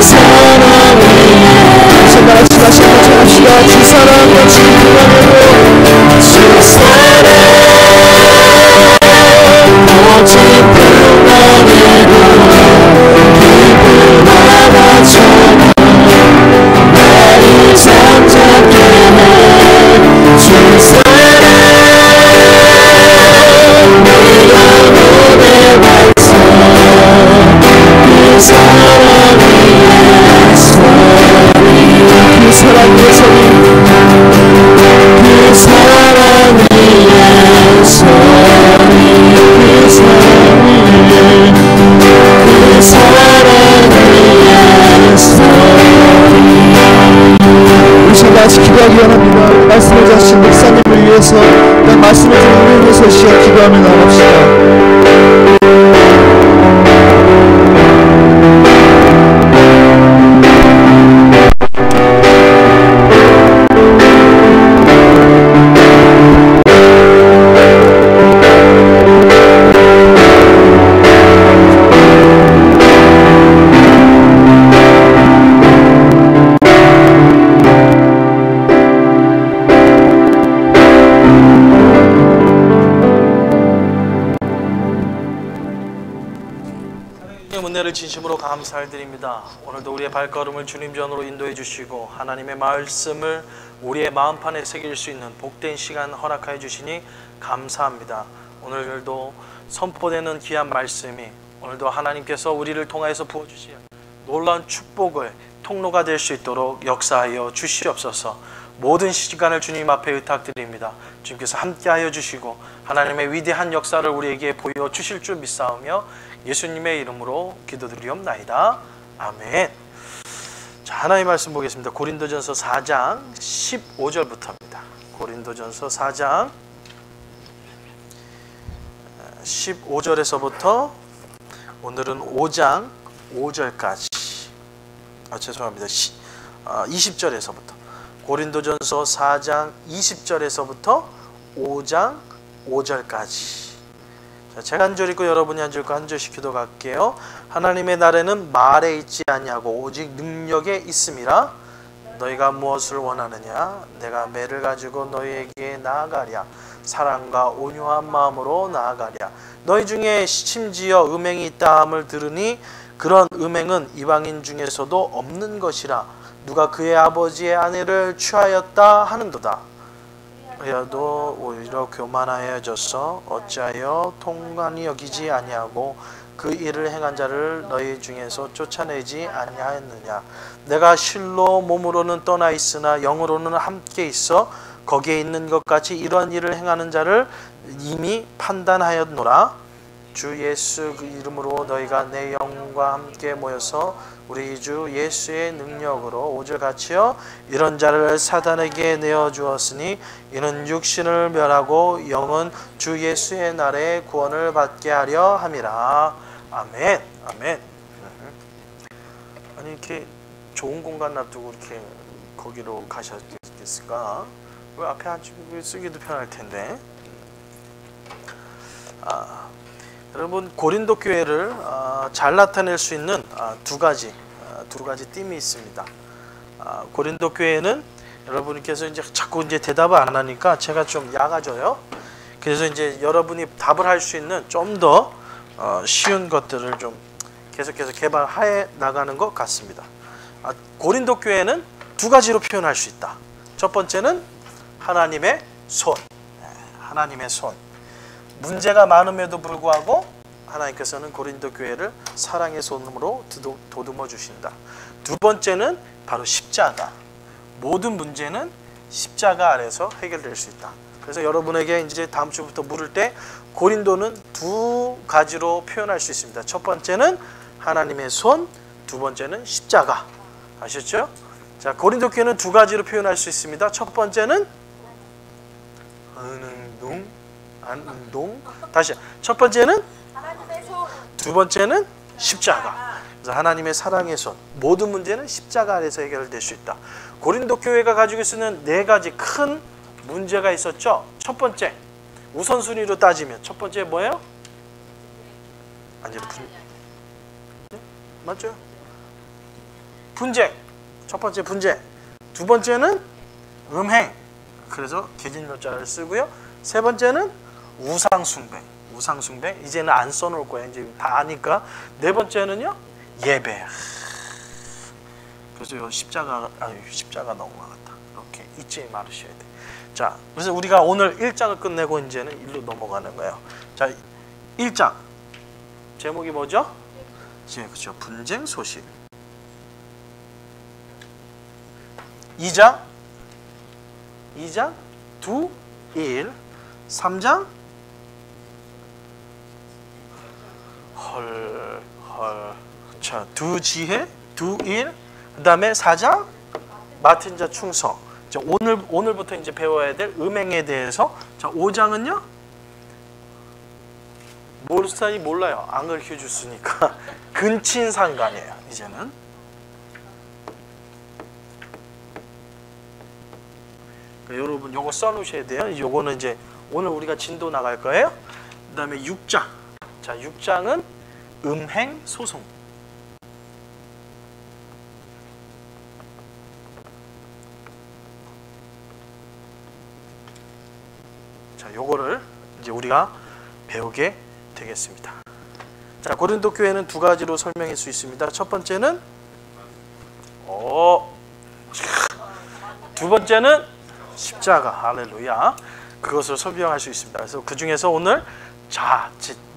사랑해 같이 기도하기 원합니다. 말씀을 전하신 목사님을 위해서, 말씀을 듣는 우리를 위해서 시간 기도하며 나갑시다. 은혜를 진심으로 감사드립니다. 오늘도 우리의 발걸음을 주님 전으로 인도해 주시고 하나님의 말씀을 우리의 마음판에 새길 수 있는 복된 시간 허락하여 주시니 감사합니다. 오늘도 선포되는 귀한 말씀이 오늘도 하나님께서 우리를 통하여서 부어주실 놀라운 축복의 통로가 될 수 있도록 역사하여 주시옵소서. 모든 시간을 주님 앞에 의탁드립니다. 주님께서 함께하여 주시고 하나님의 위대한 역사를 우리에게 보여주실 줄 믿사오며 예수님의 이름으로 기도드리옵나이다. 아멘. 자, 하나님의 말씀 보겠습니다. 고린도전서 4장 15절부터입니다. 고린도전서 4장 15절에서부터 오늘은 5장 5절까지 죄송합니다. 20절에서부터 고린도전서 4장 20절에서부터 5장 5절까지 제가 한 절 읽고 여러분이 한 절 읽고 한 절씩 기도할게요. 하나님의 날에는 말에 있지 아니하고 오직 능력에 있음이라. 너희가 무엇을 원하느냐? 내가 매를 가지고 너희에게 나아가랴. 사랑과 온유한 마음으로 나아가랴. 너희 중에 심지어 음행이 있다함을 들으니 그런 음행은 이방인 중에서도 없는 것이라. 누가 그의 아버지의 아내를 취하였다 하는도다. 그래도 오히려 교만하여져서 어찌하여 통관이 여기지 아니하고 그 일을 행한 자를 너희 중에서 쫓아내지 아니하였느냐. 내가 실로 몸으로는 떠나 있으나 영으로는 함께 있어 거기에 있는 것 같이 이러한 일을 행하는 자를 이미 판단하였노라. 주 예수 그 이름으로 너희가 내 영과 함께 모여서 우리 주 예수의 능력으로 5절같이요 이런 자를 사단에게 내어주었으니 이는 육신을 멸하고 영은 주 예수의 날에 구원을 받게 하려 함이라. 아멘. 아멘. 아니 이렇게 좋은 공간 놔두고 이렇게 거기로 가셨겠을까? 왜 앞에 앉고 쓰기도 편할 텐데. 여러분 고린도 교회를 잘 나타낼 수 있는 두 가지 띠이 있습니다. 고린도 교회는 여러분께서 이제 자꾸 대답을 안 하니까 제가 좀 약아져요. 그래서 이제 여러분이 답을 할 수 있는 좀 더 쉬운 것들을 좀 계속해서 개발해 나가는 것 같습니다. 고린도 교회는 두 가지로 표현할 수 있다. 첫 번째는 하나님의 손. 하나님의 손. 문제가 많음에도 불구하고 하나님께서는 고린도 교회를 사랑의 손으로 도듬어 주신다. 두 번째는 바로 십자가. 모든 문제는 십자가 아래서 해결될 수 있다. 그래서 여러분에게 이제 다음 주부터 물을 때 고린도는 두 가지로 표현할 수 있습니다. 첫 번째는 하나님의 손, 두 번째는 십자가. 아셨죠? 자, 고린도 교회는 두 가지로 표현할 수 있습니다. 첫 번째는 운동. 다시. 첫 번째는 하나님의 손. 두 번째는 십자가. 그래서 하나님의 사랑의 손. 모든 문제는 십자가 아래서 해결될 수 있다. 고린도 교회가 가지고 있는 네 가지 큰 문제가 있었죠. 첫 번째, 우선순위로 따지면 첫 번째 뭐예요? 맞죠? 분쟁. 첫 번째 분쟁. 두 번째는 음행. 그래서 계진묘자를 쓰고요. 세 번째는 우상숭배. 이제는 안 써놓을 거야. 이제 다 아니까. 네 번째는요, 예배. 그래서 십자가 넘어갔다. 이렇게 잊지 말으셔야 돼. 자, 그래서 우리가 오늘 1장을 끝내고 이제는 일로 넘어가는 거예요. 자, 1장 제목이 뭐죠? 그렇죠. 분쟁 소식. 2장 두 일. 3장 자, 두 지혜, 두 일. 그 다음에 4장 맡은 자 충성. 자, 오늘부터 이제 배워야 될 음행에 대해서. 자, 5장은요. 모를 사람이 몰라요. 안 가르쳐 줬으니까. 근친상간이에요. 이제는. 그러니까 여러분 요거 써놓으셔야 돼요. 요거는 이제 오늘 우리가 진도 나갈 거예요. 그 다음에 6장. 자, 6장은 음행 소송. 자, 요거를 이제 우리가 배우게 되겠습니다. 자, 고린도 교회는 두 가지로 설명할 수 있습니다. 첫 번째는 두 번째는 십자가. 할렐루야. 그것을 설명할 수 있습니다. 그래서 그 중에서 오늘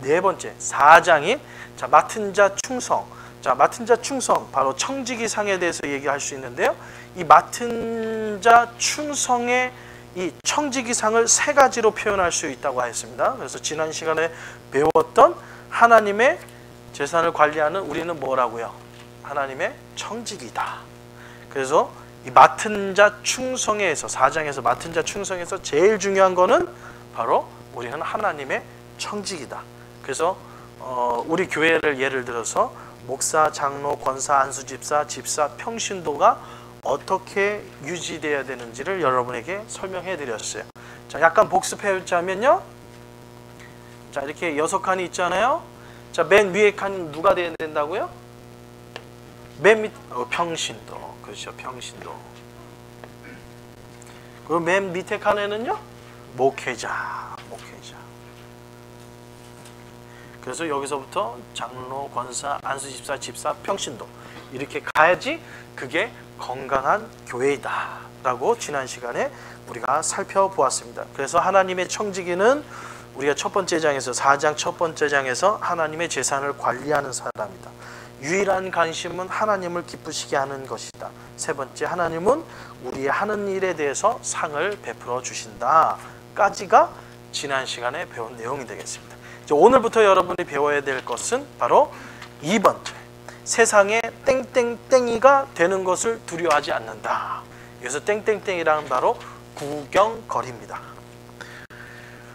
네 번째 4장인 자, 맡은 자 충성. 자, 맡은 자 충성, 바로 청지기상에 대해서 얘기할 수 있는데요. 이 맡은 자 충성의 이 청지기상을 세 가지로 표현할 수 있다고 하였습니다. 그래서 지난 시간에 배웠던 하나님의 재산을 관리하는 우리는 뭐라고요? 하나님의 청지기다. 그래서 이 맡은 자 충성에서 4장에서 맡은 자 충성에서 제일 중요한 거는 바로 우리는 하나님의 청지기다. 그래서 우리 교회를 예를 들어서 목사, 장로, 권사, 안수집사, 집사, 평신도가 어떻게 유지되어야 되는지를 여러분에게 설명해 드렸어요. 자, 약간 복습해자면요. 자, 이렇게 6칸이 있잖아요. 자, 맨 위에 칸이 누가 돼야 된다고요? 맨 밑 평신도. 그렇죠. 평신도. 그리고 맨 밑에 칸에는요. 목회자. 그래서 여기서부터 장로, 권사, 안수집사, 집사, 평신도 이렇게 가야지 그게 건강한 교회이다 라고 지난 시간에 우리가 살펴보았습니다. 그래서 하나님의 청지기는 우리가 첫 번째 장에서 4장 첫 번째 장에서 하나님의 재산을 관리하는 사람이다. 유일한 관심은 하나님을 기쁘시게 하는 것이다. 세 번째, 하나님은 우리의 하는 일에 대해서 상을 베풀어 주신다 까지가 지난 시간에 배운 내용이 되겠습니다. 오늘부터 여러분이 배워야 될 것은 바로 2번째, 세상에 땡땡땡이가 되는 것을 두려워하지 않는다. 그래서 땡땡땡이라는 바로 구경거리입니다.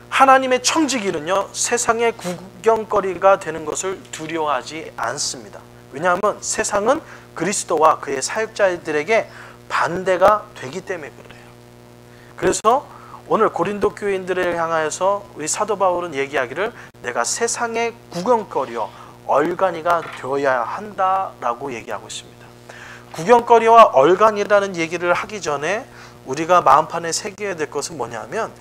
하나님의 청지기는요, 세상의 구경거리가 되는 것을 두려워하지 않습니다. 왜냐하면 세상은 그리스도와 그의 사역자들에게 반대가 되기 때문에 그래요. 그래서 오늘 고린도 교인들을 향하여서 우리 사도 바울은 얘기하기를 내가 세상의 구경거리요 얼간이가 되어야 한다라고 얘기하고 있습니다. 구경거리와 얼간이라는 얘기를 하기 전에 우리가 마음판에 새겨야 될 것은 뭐냐면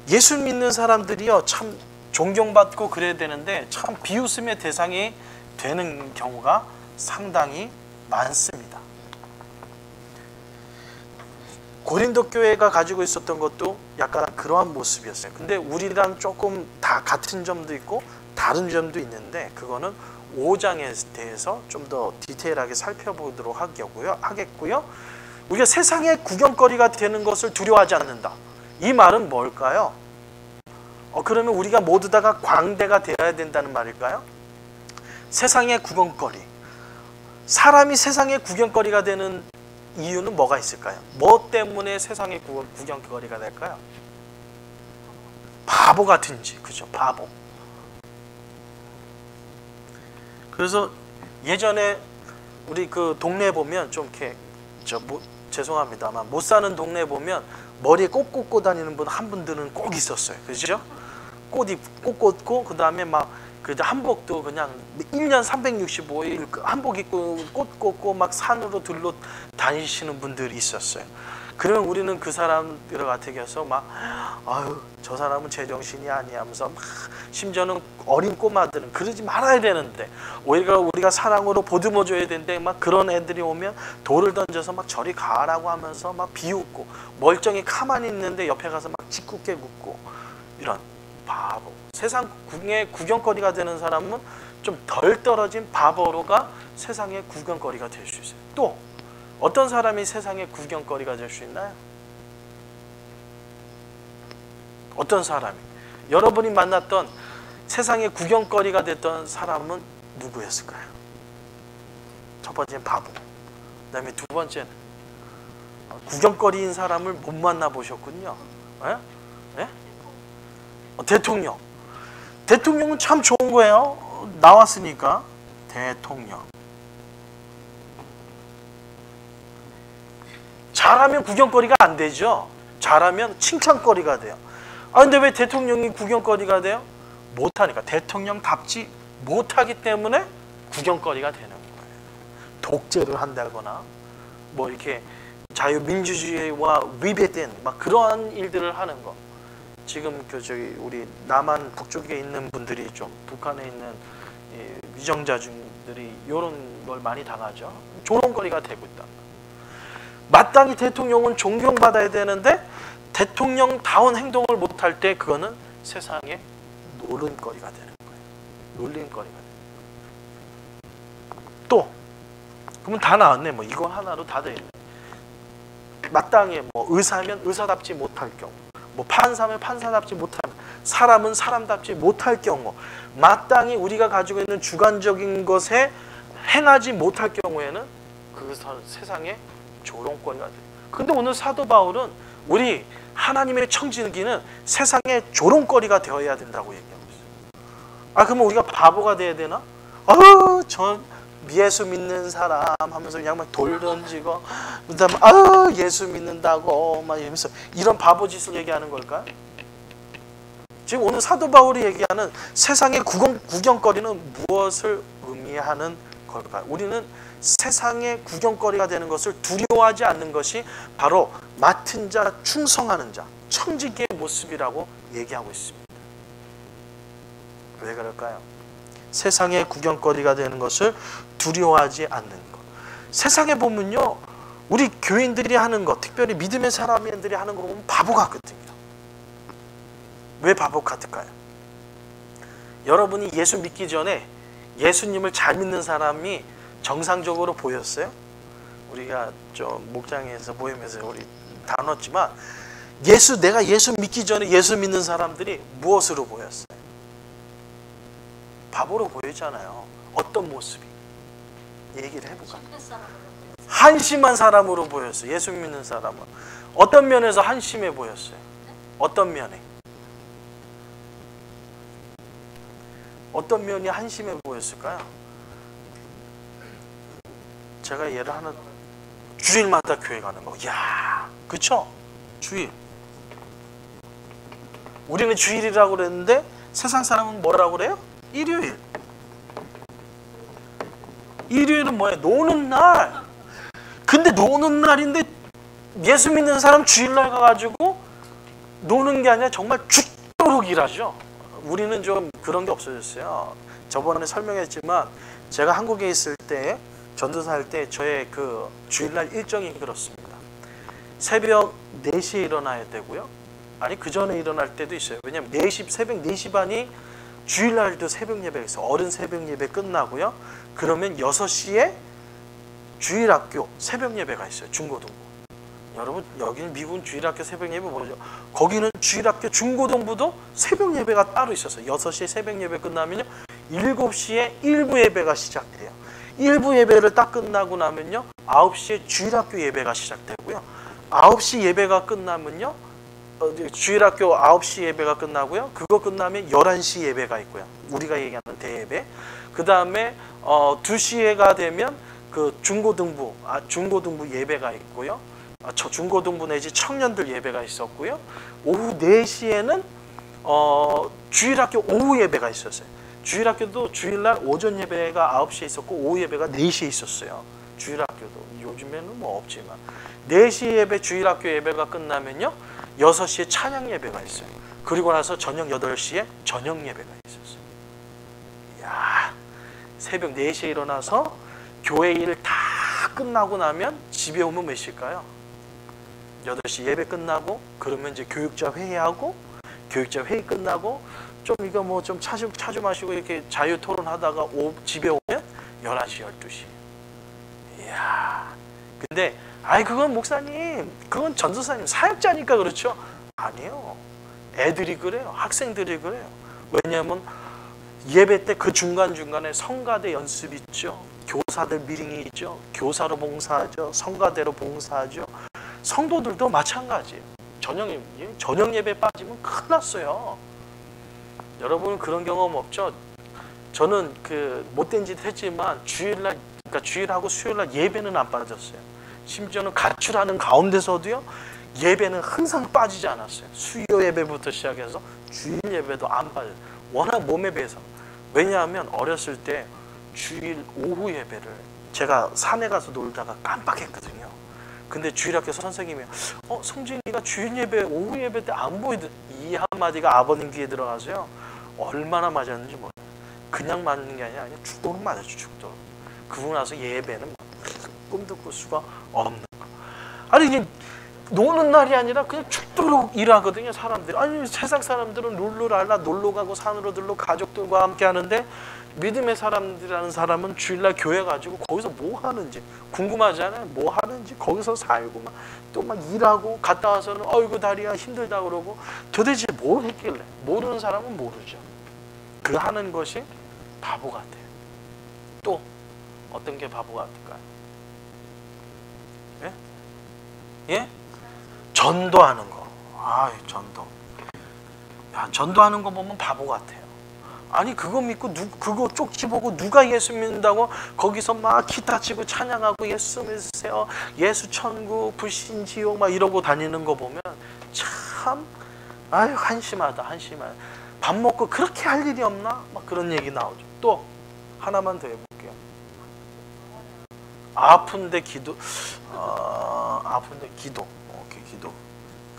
예수 믿는 사람들이요 참 존경받고 그래야 되는데 참 비웃음의 대상이 되는 경우가 상당히 많습니다. 고린도 교회가 가지고 있었던 것도 약간 그러한 모습이었어요. 근데 우리랑 조금 다 같은 점도 있고 다른 점도 있는데 그거는 5장에 대해서 좀 더 디테일하게 살펴보도록 하겠고요. 우리가 세상의 구경거리가 되는 것을 두려워하지 않는다. 이 말은 뭘까요? 그러면 우리가 모두 다가 광대가 되어야 된다는 말일까요? 세상의 구경거리. 사람이 세상의 구경거리가 되는 이유는 뭐가 있을까요? 뭐 때문에 세상의 구경거리가 될까요? 바보 같은지, 그죠? 바보. 그래서 예전에 우리 그 동네 보면 좀 이렇게 죄송합니다만 못 사는 동네 보면 머리에 꽃 꽂고 다니는 분 한 분들은 꼭 있었어요. 그죠? 꽃 꽂고 그 다음에 막 그 한복도 그냥 1년 365일 한복 입고 꽃 꽂고 막 산으로 들러 다니시는 분들이 있었어요. 그러면 우리는 그 사람들 같게 해서 막 아유 저 사람은 제정신이 아니야 하면서 막 심지어는 어린 꼬마들은 그러지 말아야 되는데 오히려 우리가 사랑으로 보듬어 줘야 되는데 막 그런 애들이 오면 돌을 던져서 막 저리 가라고 하면서 막 비웃고 멀쩡히 가만히 있는데 옆에 가서 막 짓궂게 묻고 이런 바보. 세상의 구경거리가 되는 사람은 좀 덜 떨어진 바보로가 세상의 구경거리가 될 수 있어요. 또 어떤 사람이 세상의 구경거리가 될 수 있나요? 어떤 사람이? 여러분이 만났던 세상의 구경거리가 됐던 사람은 누구였을까요? 첫 번째는 바보. 그 다음에 두 번째는 구경거리인 사람을 못 만나보셨군요. 예? 예? 대통령. 대통령은 참 좋은 거예요. 나왔으니까. 대통령. 잘하면 구경거리가 안 되죠. 잘하면 칭찬거리가 돼요. 아, 근데 왜 대통령이 구경거리가 돼요? 못하니까. 대통령답지 못하기 때문에 구경거리가 되는 거예요. 독재를 한다거나 뭐 이렇게 자유민주주의와 위배된 막 그러한 일들을 하는 거. 지금 저기 우리 남한 북쪽에 있는 분들이 좀 북한에 있는 위정자들이 이런 걸 많이 당하죠. 조롱거리가 되고 있다. 마땅히 대통령은 존경받아야 되는데 대통령다운 행동을 못할 때 그거는 세상에 노름거리가 되는 거예요. 놀림거리가 되는 거예요. 또 그러면 다 나왔네. 뭐 이거 하나로 다 돼 있네. 마땅히 뭐 의사면 의사답지 못할 경우, 뭐 판사면 판사답지 못할, 사람은 사람답지 못할 경우, 마땅히 우리가 가지고 있는 주관적인 것에 행하지 못할 경우에는 그 세상에 조롱거리가 돼요. 근데 오늘 사도 바울은 우리 하나님의 청지기는 세상에 조롱거리가 되어야 된다고 얘기하고 있어요. 아, 그러면 우리가 바보가 돼야 되나? 저 예수 믿는 사람 하면서 그냥 막 돌 던지고, 그다음에 예수 믿는다고 막 이러면서 이런 바보 짓을 얘기하는 걸까? 지금 오늘 사도 바울이 얘기하는 세상의 구경거리는 무엇을 의미하는 걸까? 우리는 세상의 구경거리가 되는 것을 두려워하지 않는 것이 바로 맡은 자, 충성하는 자, 청지기의 모습이라고 얘기하고 있습니다. 왜 그럴까요? 세상의 구경거리가 되는 것을 두려워하지 않는 것. 세상에 보면요, 우리 교인들이 하는 것, 특별히 믿음의 사람들이 하는 거 보면 바보 같거든요. 왜 바보 같을까요? 여러분이 예수 믿기 전에 예수님을 잘 믿는 사람이 정상적으로 보였어요? 우리가 좀 목장에서 모임에서 우리 다뤘지만 내가 예수 믿기 전에 예수 믿는 사람들이 무엇으로 보였어요? 바보로 보이잖아요. 어떤 모습이? 얘기를 해볼까? 한심한 사람으로 보였어요. 예수 믿는 사람은. 어떤 면에서 한심해 보였어요? 어떤 면에? 어떤 면이 한심해 보였을까요? 제가 예를 하나, 주일마다 교회 가는 거. 이야, 그쵸? 주일. 우리는 주일이라고 그랬는데 세상 사람은 뭐라고 그래요? 일요일. 일요일은 뭐예요? 노는 날. 근데 노는 날인데 예수 믿는 사람 주일날 가가지고 노는 게 아니라 정말 죽도록 일하죠. 우리는 좀 그런 게 없어졌어요. 저번에 설명했지만 제가 한국에 있을 때, 전도사 할 때 저의 그 주일날 일정이 그렇습니다. 새벽 4시에 일어나야 되고요. 아니, 그 전에 일어날 때도 있어요. 왜냐면 새벽 4시 반이 주일날도 새벽 예배가 있어요. 어른 새벽 예배 끝나고요. 그러면 6시에 주일학교 새벽 예배가 있어요. 중고등부. 여러분, 여기는 미국은 주일학교 새벽 예배 모르죠? 거기는 주일학교 중고등부도 새벽 예배가 따로 있어서 6시에 새벽 예배 끝나면요, 7시에 일부 예배가 시작돼요. 일부 예배를 딱 끝나고 나면요, 9시에 주일학교 예배가 시작되고요. 9시 예배가 끝나면요, 주일학교 9시 예배가 끝나고요. 그거 끝나면 11시 예배가 있고요. 우리가 얘기하는 대예배. 그 다음에 2시가 되면 그 중고등부 예배가 있고요. 중고등부 내지 청년들 예배가 있었고요. 오후 4시에는 주일학교 오후 예배가 있었어요. 주일학교도 주일날 오전 예배가 9시에 있었고 오후 예배가 4시에 있었어요. 주일학교도 요즘에는 뭐 없지만 4시 예배, 주일학교 예배가 끝나면요 6시에 찬양 예배가 있어요. 그리고 나서 저녁 8시에 저녁 예배가 있었어요. 이야, 새벽 4시에 일어나서 교회 일 다 끝나고 나면 집에 오면 몇 시일까요? 8시 예배 끝나고, 그러면 이제 교육자 회의하고, 교육자 회의 끝나고 좀 이거 뭐 좀 차주 마시고 이렇게 자유 토론하다가 집에 오면 11시, 12시. 이야. 근데 그건 목사님, 그건 전도사님, 사역자니까 그렇죠? 아니에요. 애들이 그래요. 학생들이 그래요. 왜냐하면 예배 때 그 중간중간에 성가대 연습 있죠. 교사들 미팅이 있죠. 교사로 봉사하죠. 성가대로 봉사하죠. 성도들도 마찬가지예요. 저녁 예배 빠지면 큰일 났어요. 여러분은 그런 경험 없죠? 저는 그 못된 짓 했지만 주일날, 그러니까 주일하고 수요일날 예배는 안 빠졌어요. 심지어는 가출하는 가운데서도요, 예배는 항상 빠지지 않았어요. 수요 예배부터 시작해서 주일 예배도 안 빠져요. 워낙 몸에 배서. 왜냐하면 어렸을 때 주일 오후 예배를 제가 산에 가서 놀다가 깜빡했거든요. 근데 주일학교 선생님이 성진이가 주일 예배 오후 예배 때 안 보이던 이 한마디가 아버님 귀에 들어가서요, 얼마나 맞았는지 몰라요. 그냥 맞는 게 아니라 그냥 죽도록 맞았죠. 죽도록. 그러고 나서 예배는 꿈도 꿀 수가 없는 거. 아니 이게 노는 날이 아니라 그냥 죽도록 일하거든요, 사람들이. 아니 세상 사람들은 룰루랄라 놀러 가고 산으로 들러 가족들과 함께 하는데, 믿음의 사람들이라는 사람은 주일날 교회 가지고 거기서 뭐 하는지 궁금하잖아요. 뭐 하는지 거기서 살고 또 막 일하고 갔다 와서는 어이구 다리야 힘들다 그러고, 도대체 뭘 했길래. 모르는 사람은 모르죠. 그 하는 것이 바보 같아요. 또 어떤 게 바보 같을까요? 예? 예? 전도하는 거. 전도. 야, 전도하는 거 보면 바보 같아요. 아니 그거 믿고 그거 쪽지 보고 누가 예수 믿는다고 거기서 막 기타 치고 찬양하고 예수 믿으세요, 예수 천국, 불신 지옥 막 이러고 다니는 거 보면 참 한심하다. 밥 먹고 그렇게 할 일이 없나? 막 그런 얘기 나오죠. 또 하나만 더 해볼게요. 아픈데 기도. 오케이, 기도.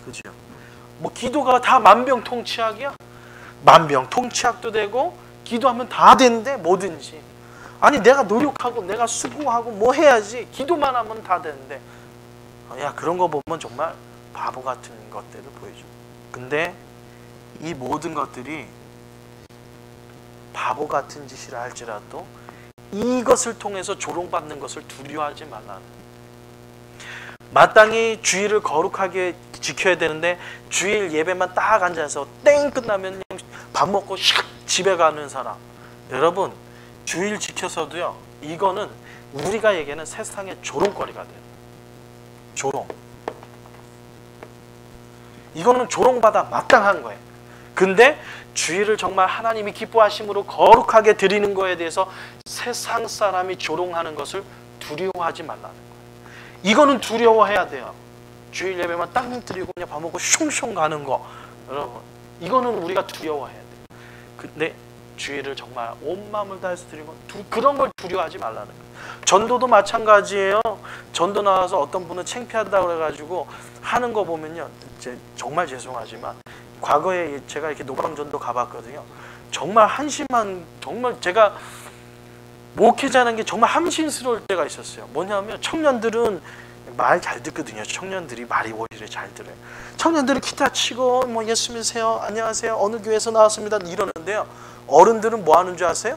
그죠? 뭐 기도가 다 만병통치약이야? 만병통치약도 되고 기도하면 다 되는데 뭐든지. 아니 내가 노력하고 내가 수고하고 뭐 해야지, 기도만 하면 다 되는데. 야, 그런 거 보면 정말 바보 같은 것들을 보여줘. 근데 이 모든 것들이 바보 같은 짓이라 할지라도 이것을 통해서 조롱받는 것을 두려워하지 말라는. 마땅히 주일을 거룩하게 지켜야 되는데 주일 예배만 딱 앉아서 땡 끝나면 밥 먹고 샥 집에 가는 사람. 여러분, 주일 지켜서도요, 이거는 우리가 얘기하는 세상의 조롱거리가 돼요. 조롱. 이거는 조롱받아 마땅한 거예요. 근데 주일을 정말 하나님이 기뻐하심으로 거룩하게 드리는 거에 대해서 세상 사람이 조롱하는 것을 두려워하지 말라는 거예요. 이거는 두려워해야 돼요. 주일 예배만 딱 드리고 그냥 밥 먹고 슝슝 가는 거. 여러분, 이거는 우리가 두려워해야 돼요. 근데 주일을 정말 온 마음을 다해서 드리고 그런 걸 두려워하지 말라는 거예요. 전도도 마찬가지예요. 전도 나와서 어떤 분은 창피하다고 그래가지고 하는 거 보면요, 정말 죄송하지만 과거에 제가 이렇게 노방전도 가봤거든요. 정말 한심한, 정말 제가 목회자는 게 정말 함심스러울 때가 있었어요. 뭐냐면 청년들은 말 잘 듣거든요. 청년들이 말이 오히려 잘 들어요. 청년들은 기타 치고 뭐 예수 믿으세요, 안녕하세요, 어느 교회에서 나왔습니다 이러는데요. 어른들은 뭐 하는 줄 아세요?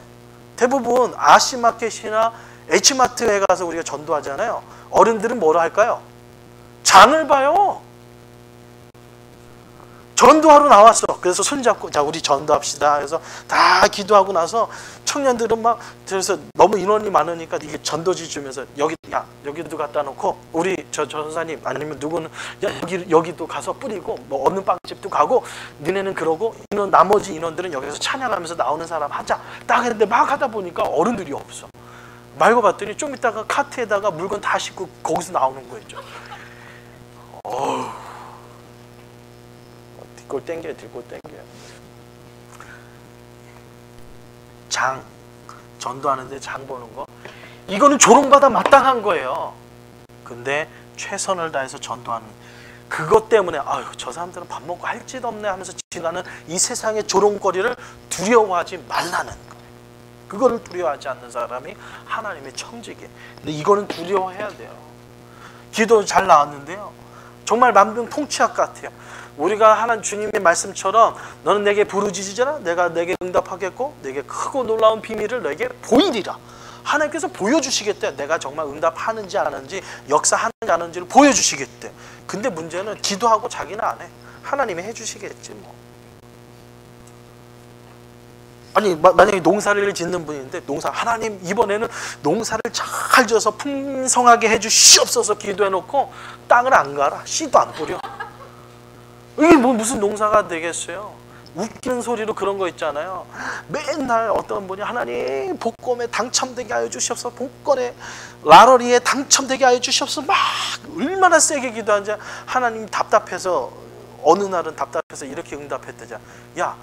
대부분 아시마켓이나 H마트에 가서 우리가 전도하잖아요. 어른들은 뭐라 할까요? 장을 봐요. 전도하러 나왔어. 그래서 손잡고 자 우리 전도합시다. 그래서 다 기도하고 나서 청년들은 막, 그래서 너무 인원이 많으니까 이게 전도지 주면서 여기도 갖다 놓고 우리 저 전사님 아니면 누구는 여기도 가서 뿌리고 뭐 어느 빵집도 가고 니네는 그러고 나머지 인원들은 여기서 찬양하면서 나오는 사람 하자 딱 했는데 막 하다 보니까 어른들이 없어. 말고 봤더니 좀 있다가 카트에다가 물건 다 싣고 거기서 나오는 거였죠. 뒷골 땡겨요. 장, 전도하는데 장 보는 거, 이거는 조롱받아 마땅한 거예요. 근데 최선을 다해서 전도하는 그것 때문에 저 사람들은 밥 먹고 할 짓 없네 하면서 지나가는 이 세상의 조롱거리를 두려워하지 말라는 거예요. 그거를 두려워하지 않는 사람이 하나님의 청지기. 근데 이거는 두려워해야 돼요. 기도 잘 나왔는데요, 정말 만병통치약 같아요. 우리가 하나님 주님의 말씀처럼 너는 내게 부르짖으라 내가 내게 응답하겠고 내게 크고 놀라운 비밀을 내게 보이리라. 하나님께서 보여주시겠대. 내가 정말 응답하는지 안 하는지, 역사하는지 안 하는지를 보여주시겠대. 근데 문제는 기도하고 자기는 안 해. 하나님이 해주시겠지 뭐. 아니 만약에 농사를 짓는 분인데 하나님 이번에는 농사를 잘 져서 풍성하게 해주시옵소서 기도해놓고 땅을 안 갈아, 씨도 안 뿌려. 이게 무슨 농사가 되겠어요? 웃기는 소리로 그런 거 있잖아요. 맨날 어떤 분이 하나님 복권에 당첨되게 하여 주시옵소서, 복권에 라러리에 당첨되게 하여 주시옵소서 막 얼마나 세게 기도하는지 하나님 답답해서 어느 날은 답답해서 이렇게 응답했대자. 야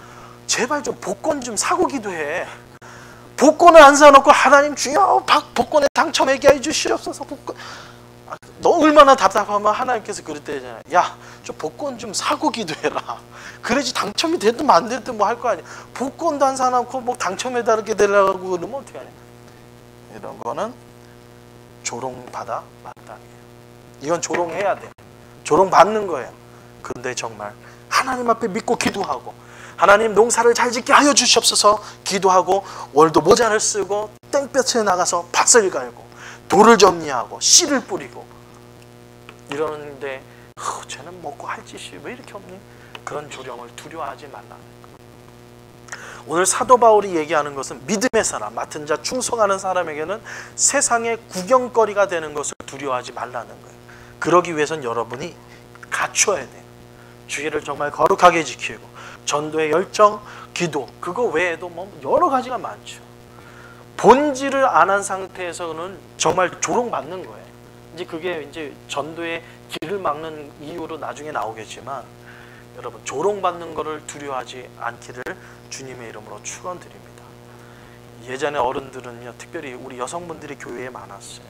제발 좀 복권 좀 사고 기도해. 복권을 안 사놓고 하나님 주여 복권에 당첨되게 하여 주시옵소서. 복권. 너 얼마나 답답하면 하나님께서 그랬대잖아요. 야, 저 복권 좀 사고 기도해라. 그래야지 당첨이 되든 안 되든 뭐 할 거 아니야. 복권도 안 사놓고 뭐 당첨해달게 되려고 그러면 어떻게 하냐. 이런 거는 조롱받아 마땅해요. 이건 조롱해야 돼. 조롱받는 거예요. 근데 정말 하나님 앞에 믿고 기도하고 하나님 농사를 잘 짓게 하여 주시옵소서 기도하고 월도 모자를 쓰고 땡볕에 나가서 밭을 갈고 돌을 정리하고 씨를 뿌리고 이러는데 쟤는 먹고 할 짓이 왜 이렇게 없니? 그런 조롱을 두려워하지 말라는 거예요. 오늘 사도 바울이 얘기하는 것은 믿음의 사람, 맡은 자 충성하는 사람에게는 세상의 구경거리가 되는 것을 두려워하지 말라는 거예요. 그러기 위해선 여러분이 갖춰야 돼요. 주의를 정말 거룩하게 지키고 전도의 열정, 기도 그거 외에도 뭐 여러 가지가 많죠. 본질을 안 한 상태에서는 정말 조롱받는 거예요. 이제 그게 이제 전도의 길을 막는 이유로 나중에 나오겠지만 여러분 조롱받는 것을 두려워하지 않기를 주님의 이름으로 축원드립니다. 예전에 어른들은요, 특별히 우리 여성분들이 교회에 많았어요.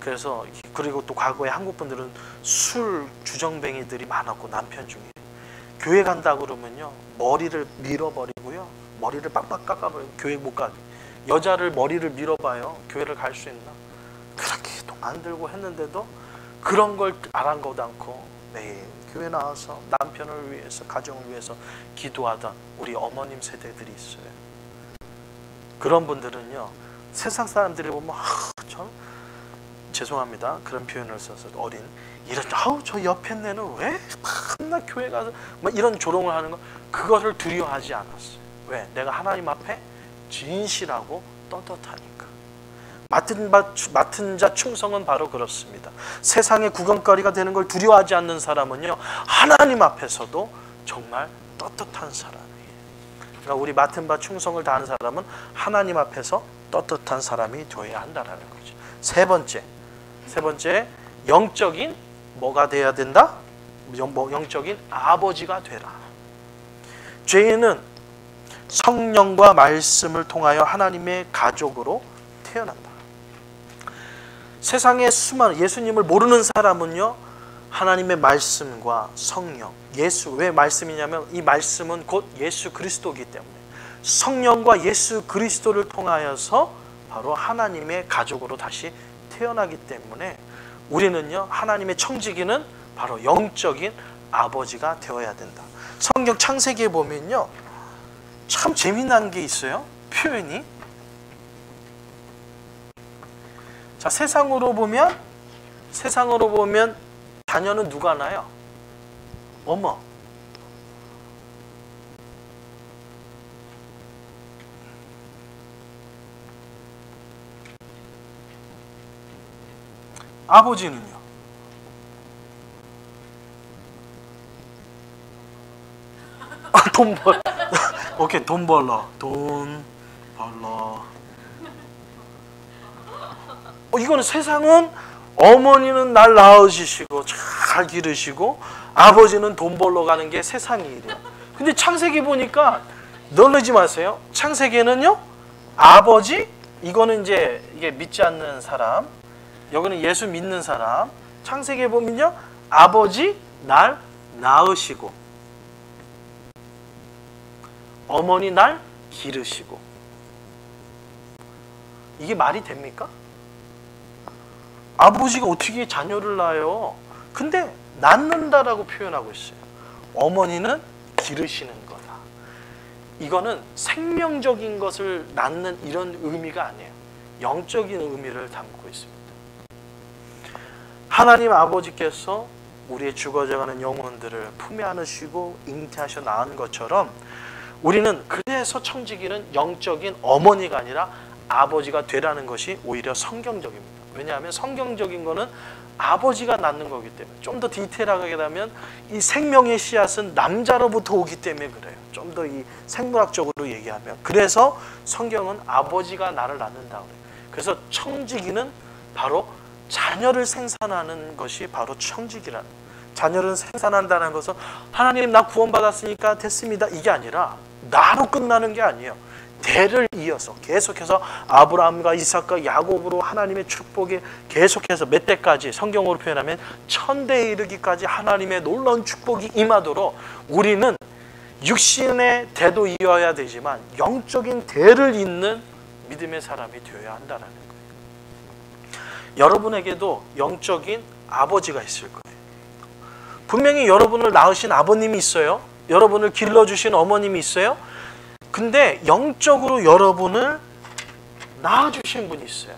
그래서 그리고 또 과거에 한국 분들은 술 주정뱅이들이 많았고 남편 중에 교회 간다 그러면요 머리를 밀어버리고요 머리를 빡빡 깎아버리고 교회 못 가게. 여자를 머리를 밀어봐요. 교회를 갈 수 있나? 그렇게 돈 안 들고 했는데도 그런 걸 아랑곳 않고 매일 교회 나와서 남편을 위해서 가정을 위해서 기도하던 우리 어머님 세대들이 있어요. 그런 분들은요 세상 사람들이 보면 참 죄송합니다 그런 표현을 써서 어린 이런 저 옆에 내는 왜 맨날 교회 가서 막 이런 조롱을 하는 거 그것을 두려워하지 않았어요. 왜? 내가 하나님 앞에 진실하고 떳떳하니까. 맡은 자 충성은 바로 그렇습니다. 세상의 구경거리가 되는 걸 두려워하지 않는 사람은요 하나님 앞에서도 정말 떳떳한 사람이에요. 그러니까 우리 맡은 바 충성을 다하는 사람은 하나님 앞에서 떳떳한 사람이 되어야 한다는 거죠. 세 번째 영적인 뭐가 돼야 된다? 영적인 아버지가 되라. 죄인은 성령과 말씀을 통하여 하나님의 가족으로 태어난다. 세상에 수많은 예수님을 모르는 사람은요 하나님의 말씀과 성령, 예수, 왜 말씀이냐면 이 말씀은 곧 예수 그리스도이기 때문에 성령과 예수 그리스도를 통하여서 바로 하나님의 가족으로 다시 태어나기 때문에 우리는요 하나님의 청지기는 바로 영적인 아버지가 되어야 된다. 성경 창세기에 보면요 참 재미난 게 있어요. 표현이 자 세상으로 보면 자녀는 누가 나요? 어머. 아버지는요? 돈 벌. 오케이, 돈 벌러. 이거는 세상은 어머니는 날 낳으시고 잘 기르시고 아버지는 돈 벌러 가는 게 세상의 일이에요. 근데 창세기 보니까 놀라지 마세요. 창세기에는요 아버지 이거는 이제 이게 믿지 않는 사람, 여기는 예수 믿는 사람. 창세기에 보면요 아버지 날 낳으시고 어머니 날 기르시고. 이게 말이 됩니까? 아버지가 어떻게 자녀를 낳아요? 근데 낳는다라고 표현하고 있어요. 어머니는 기르시는 거다. 이거는 생명적인 것을 낳는 이런 의미가 아니에요. 영적인 의미를 담고 있습니다. 하나님 아버지께서 우리의 죽어져가는 영혼들을 품에 안으시고 잉태하셔 낳은 것처럼 우리는 그래서 청지기는 영적인 어머니가 아니라 아버지가 되라는 것이 오히려 성경적입니다. 왜냐하면 성경적인 거는 아버지가 낳는 거기 때문에, 좀 더 디테일하게 하면 이 생명의 씨앗은 남자로부터 오기 때문에 그래요. 좀 더 이 생물학적으로 얘기하면. 그래서 성경은 아버지가 나를 낳는다 그래요. 그래서 청지기는 바로 자녀를 생산하는 것이 바로 청지기라는 거예요. 자녀를 생산한다는 것은 하나님 나 구원받았으니까 됐습니다, 이게 아니라 나로 끝나는 게 아니에요. 대를 이어서 계속해서 아브라함과 이삭과 야곱으로 하나님의 축복이 계속해서 몇 대까지, 성경으로 표현하면 1000대에 이르기까지 하나님의 놀라운 축복이 임하도록 우리는 육신의 대도 이어야 되지만 영적인 대를 잇는 믿음의 사람이 되어야 한다는 거예요. 여러분에게도 영적인 아버지가 있을 거예요. 분명히 여러분을 낳으신 아버님이 있어요. 여러분을 길러주신 어머님이 있어요. 근데 영적으로 여러분을 낳아주신 분이 있어요.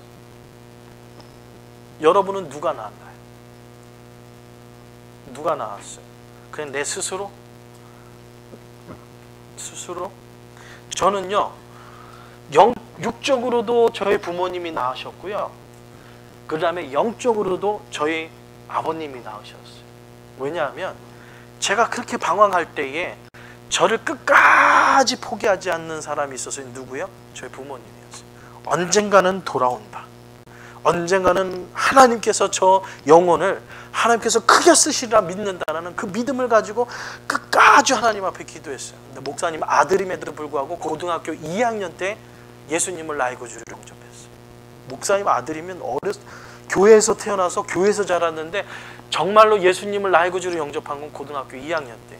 여러분은 누가 낳았나요? 누가 낳았어요? 그냥 내 스스로? 스스로? 저는요, 육적으로도 저희 부모님이 낳으셨고요. 그 다음에 영적으로도 저희 아버님이 낳으셨어요. 왜냐하면 제가 그렇게 방황할 때에 저를 끝까지 포기하지 않는 사람이 있었어요. 누구요? 저희 부모님이었어요. 언젠가는 돌아온다. 언젠가는 하나님께서 저 영혼을 하나님께서 크게 쓰시리라 믿는다라는 그 믿음을 가지고 끝까지 하나님 앞에 기도했어요. 근데 목사님 아들임에도 불구하고 고등학교 2학년 때 예수님을 나의 구주로 영접했어요. 목사님 아들이면 교회에서 태어나서 교회에서 자랐는데 정말로 예수님을 나의 구주로 영접한 건 고등학교 2학년 때.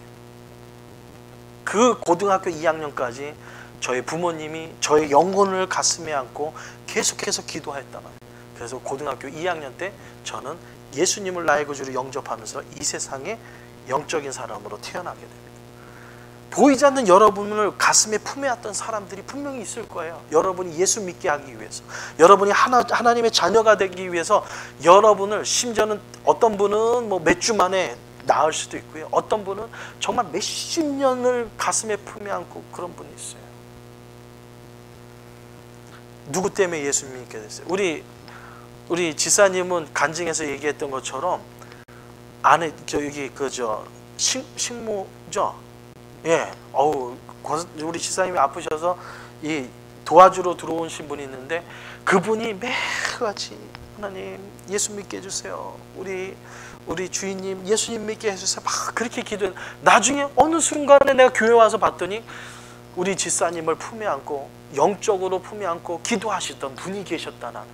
그 고등학교 2학년까지 저희 부모님이 저의 영혼을 가슴에 안고 계속해서 기도했단 말이에요. 그래서 고등학교 2학년 때 저는 예수님을 나의 구주로 영접하면서 이 세상에 영적인 사람으로 태어나게 됩니다. 보이지 않는 여러분을 가슴에 품에왔던 사람들이 분명히 있을 거예요. 여러분이 예수 믿게 하기 위해서, 여러분이 하나님의 자녀가 되기 위해서 여러분을, 심지어는 어떤 분은 뭐 몇 주 만에 낳을 수도 있고요. 어떤 분은 정말 몇십 년을 가슴에 품에 안고 그런 분이 있어요. 누구 때문에 예수 믿게 됐어요? 우리 지사님은 간증에서 얘기했던 것처럼 안에 식모죠. 예, 우리 지사님이 아프셔서 이 도와주러 들어오신 분이 있는데 그분이 매일같이 하나님 예수 믿게 해주세요. 우리 주인님 예수님 믿게 해주세요. 막 그렇게 기도해. 나중에 어느 순간에 내가 교회 와서 봤더니 우리 지사님을 품에 안고 영적으로 품에 안고 기도하시던 분이 계셨다는 거예요.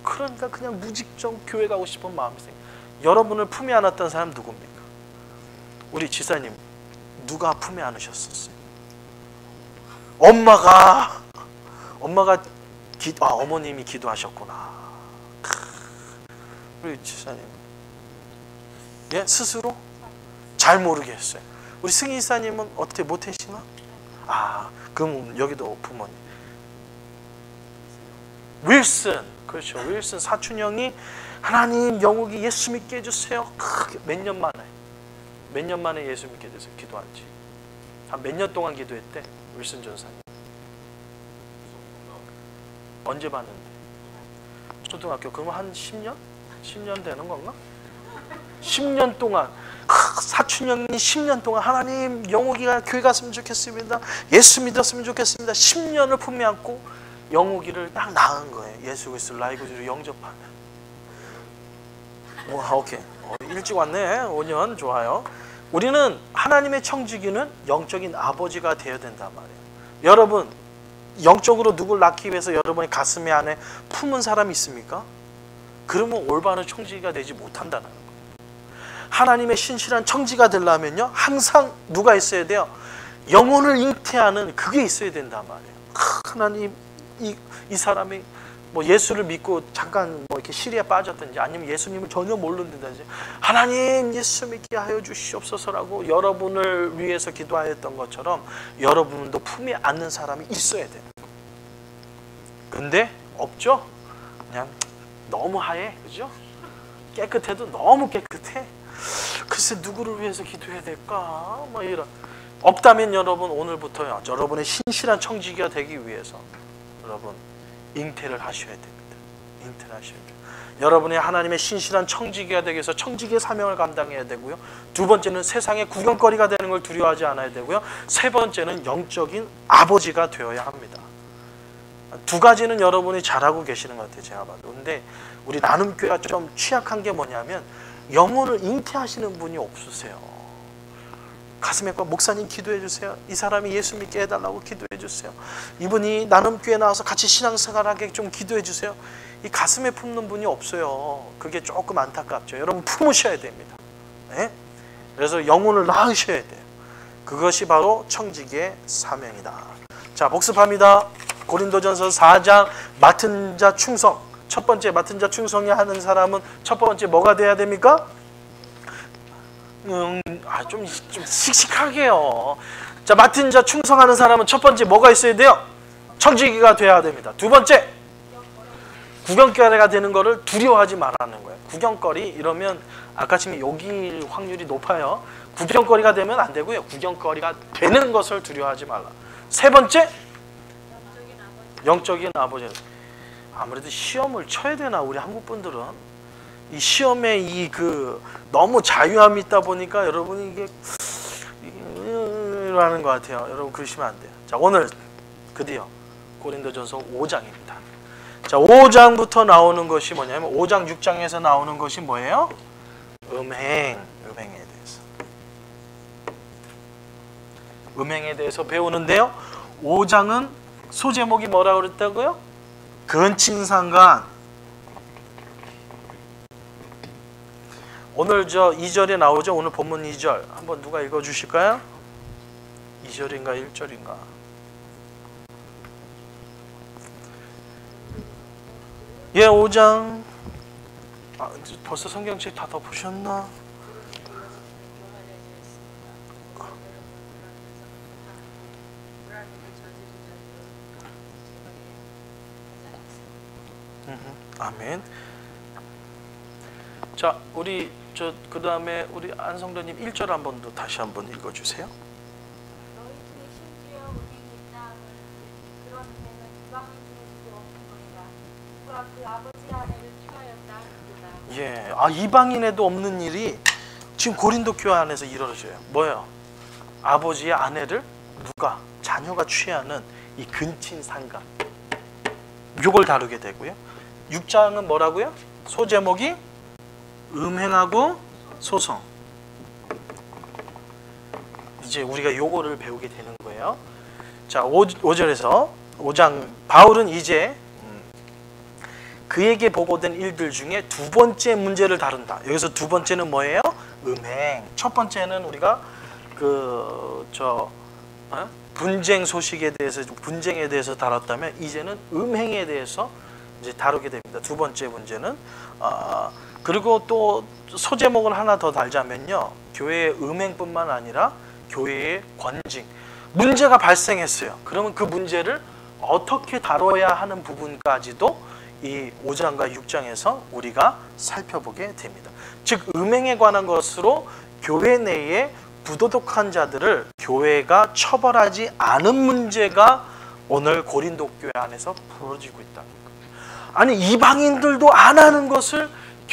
그러니까 그냥 무직정 교회 가고 싶은 마음이 생겨요. 여러분을 품에 안았던 사람 누굽니까? 우리 지사님 누가 품에 안으셨었어요? 어머님이 기도하셨구나. 우리 지사님, 예, 스스로 잘 모르겠어요. 우리 승희 지사님은 어떻게 못하시나? 그럼 여기도 부모님. 윌슨, 그렇죠. 윌슨 사촌형이 하나님 영욱이 예수 믿게 해주세요. 몇 년 만에 예수 믿게 돼서 기도한지. 한 몇 년 동안 기도했대, 윌슨 전사님. 언제 봤는데? 초등학교, 그러면 한 10년? 10년 되는 건가? 10년 동안, 사촌형이 10년 동안 하나님 영욱이가 교회 갔으면 좋겠습니다. 예수 믿었으면 좋겠습니다. 10년을 품에 안고 영욱이를 딱 낳은 거예요. 예수 그리스도 나의 구주로 영접하면. 오케이. 일찍 왔네. 5년 좋아요. 우리는 하나님의 청지기는 영적인 아버지가 되어야 된단 말이에요. 여러분, 영적으로 누굴 낳기 위해서 여러분의 가슴에 안에 품은 사람이 있습니까? 그러면 올바른 청지기가 되지 못한다는 거예요. 하나님의 신실한 청지가 되려면요, 항상 누가 있어야 돼요? 영혼을 잉태하는 그게 있어야 된단 말이에요. 하나님, 이 사람이 뭐 예수를 믿고 잠깐 뭐 이렇게 시리에 빠졌든지 아니면 예수님을 전혀 모르는지 하나님 예수 믿게 하여 주시옵소서라고 여러분을 위해서 기도하였던 것처럼 여러분도 품에 안는 사람이 있어야 돼요. 근데 없죠? 그냥 너무 하얘, 그죠? 깨끗해도 너무 깨끗해. 글쎄 누구를 위해서 기도해야 될까? 막 이런. 없다면 여러분 오늘부터요, 여러분의 신실한 청지기가 되기 위해서 여러분 잉태를 하셔야 됩니다. 잉태를 하셔야 돼요. 여러분이 하나님의 신실한 청지기가 되기 위해서 청지기의 사명을 감당해야 되고요. 두 번째는 세상의 구경거리가 되는 걸 두려워하지 않아야 되고요. 세 번째는 영적인 아버지가 되어야 합니다. 두 가지는 여러분이 잘하고 계시는 것 같아요, 제가 봐도. 근데 우리 나눔교회가 좀 취약한 게 뭐냐면 영혼을 잉태하시는 분이 없으세요. 가슴에 꽉 목사님 기도해 주세요. 이 사람이 예수 믿게 해달라고 기도해 주세요. 이분이 나눔교회 나와서 같이 신앙생활하게 좀 기도해 주세요. 이 가슴에 품는 분이 없어요. 그게 조금 안타깝죠. 여러분 품으셔야 됩니다. 네? 그래서 영혼을 낳으셔야 돼요. 그것이 바로 청지기의 사명이다. 자, 복습합니다. 고린도전서 4장 맡은 자 충성. 첫 번째 맡은 자 충성이 하는 사람은 첫 번째 뭐가 돼야 됩니까? 좀 씩씩하게요. 자, 맡은 자 충성하는 사람은 첫 번째 뭐가 있어야 돼요? 청지기가 돼야 됩니다. 두 번째, 구경거리가 되는 거를 두려워하지 말라는 거예요. 구경거리 이러면 아까처럼 여기 확률이 높아요. 구경거리가 되면 안 되고요. 구경거리가 되는 것을 두려워하지 말라. 세 번째, 영적인 아버지. 아무래도 시험을 쳐야 되나 우리 한국 분들은 이 시험에 너무 자유함이 있다 보니까 여러분이 이게 하는 것 같아요. 여러분 그러시면 안 돼요. 자, 오늘 드디어 고린도전서 5장입니다. 자, 5장부터 나오는 것이 뭐냐면 5장 6장에서 나오는 것이 뭐예요? 음행에 대해서. 음행에 대해서 배우는데요. 5장은 소제목이 뭐라고 그랬다고요? 근친상간. 오늘 2절에 나오죠. 오늘 본문 2절 한번 누가 읽어 주실까요? 2절인가 1절인가? 예, 5장. 벌써 성경책 다 덮으셨나? 아멘. 자, 우리 그 다음에 우리 안성도님 1절 한번 더 다시 한번 읽어주세요. 너희들이 심지어 은행이 있다 하면 그런 은행은 이방인들에게도 없는 거니라. 누가 그 아버지 아내를 취하였다 하는구나. 예, 이방인에도 없는 일이 지금 고린도 교회 안에서 이루어져요. 뭐예요? 아버지의 아내를 자녀가 취하는 이 근친상간. 이걸 다루게 되고요. 6장은 뭐라고요? 소제목이 음행하고 소송. 이제 우리가 요거를 배우게 되는 거예요. 자, 5절에서 5장 바울은 이제 그에게 보고된 일들 중에 두 번째 문제를 다룬다. 여기서 두 번째는 뭐예요? 음행. 첫 번째는 우리가 분쟁 소식에 대해서 분쟁에 대해서 다뤘다면 이제는 음행에 대해서 이제 다루게 됩니다. 두 번째 문제는 그리고 또 소제목을 하나 더 달자면요, 교회의 음행뿐만 아니라 교회의 권징, 문제가 발생했어요. 그러면 그 문제를 어떻게 다뤄야 하는 부분까지도 이 5장과 6장에서 우리가 살펴보게 됩니다. 즉 음행에 관한 것으로 교회 내에 부도덕한 자들을 교회가 처벌하지 않은 문제가 오늘 고린도 교회 안에서 벌어지고 있다는 거예요. 아니, 이방인들도 안 하는 것을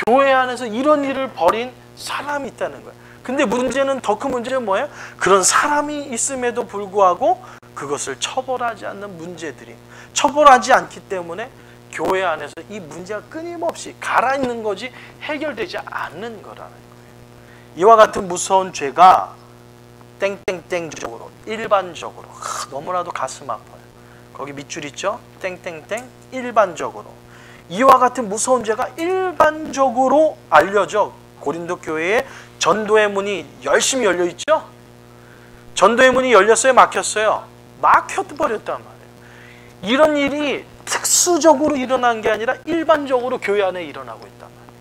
교회 안에서 이런 일을 벌인 사람이 있다는 거예요. 근데 문제는, 더 큰 문제는 뭐예요? 그런 사람이 있음에도 불구하고 그것을 처벌하지 않는 문제들이, 처벌하지 않기 때문에 교회 안에서 이 문제가 끊임없이 가라앉는 거지 해결되지 않는 거라는 거예요. 이와 같은 무서운 죄가 땡땡땡적으로, 일반적으로, 너무나도 가슴 아파요. 거기 밑줄 있죠? 땡땡땡 일반적으로. 이와 같은 무서운 죄가 일반적으로 알려져 고린도 교회에 전도의 문이 열심히 열려 있죠? 전도의 문이 열렸어요? 막혔어요? 막혀버렸단 말이에요. 이런 일이 특수적으로 일어난 게 아니라 일반적으로 교회 안에 일어나고 있단 말이에요.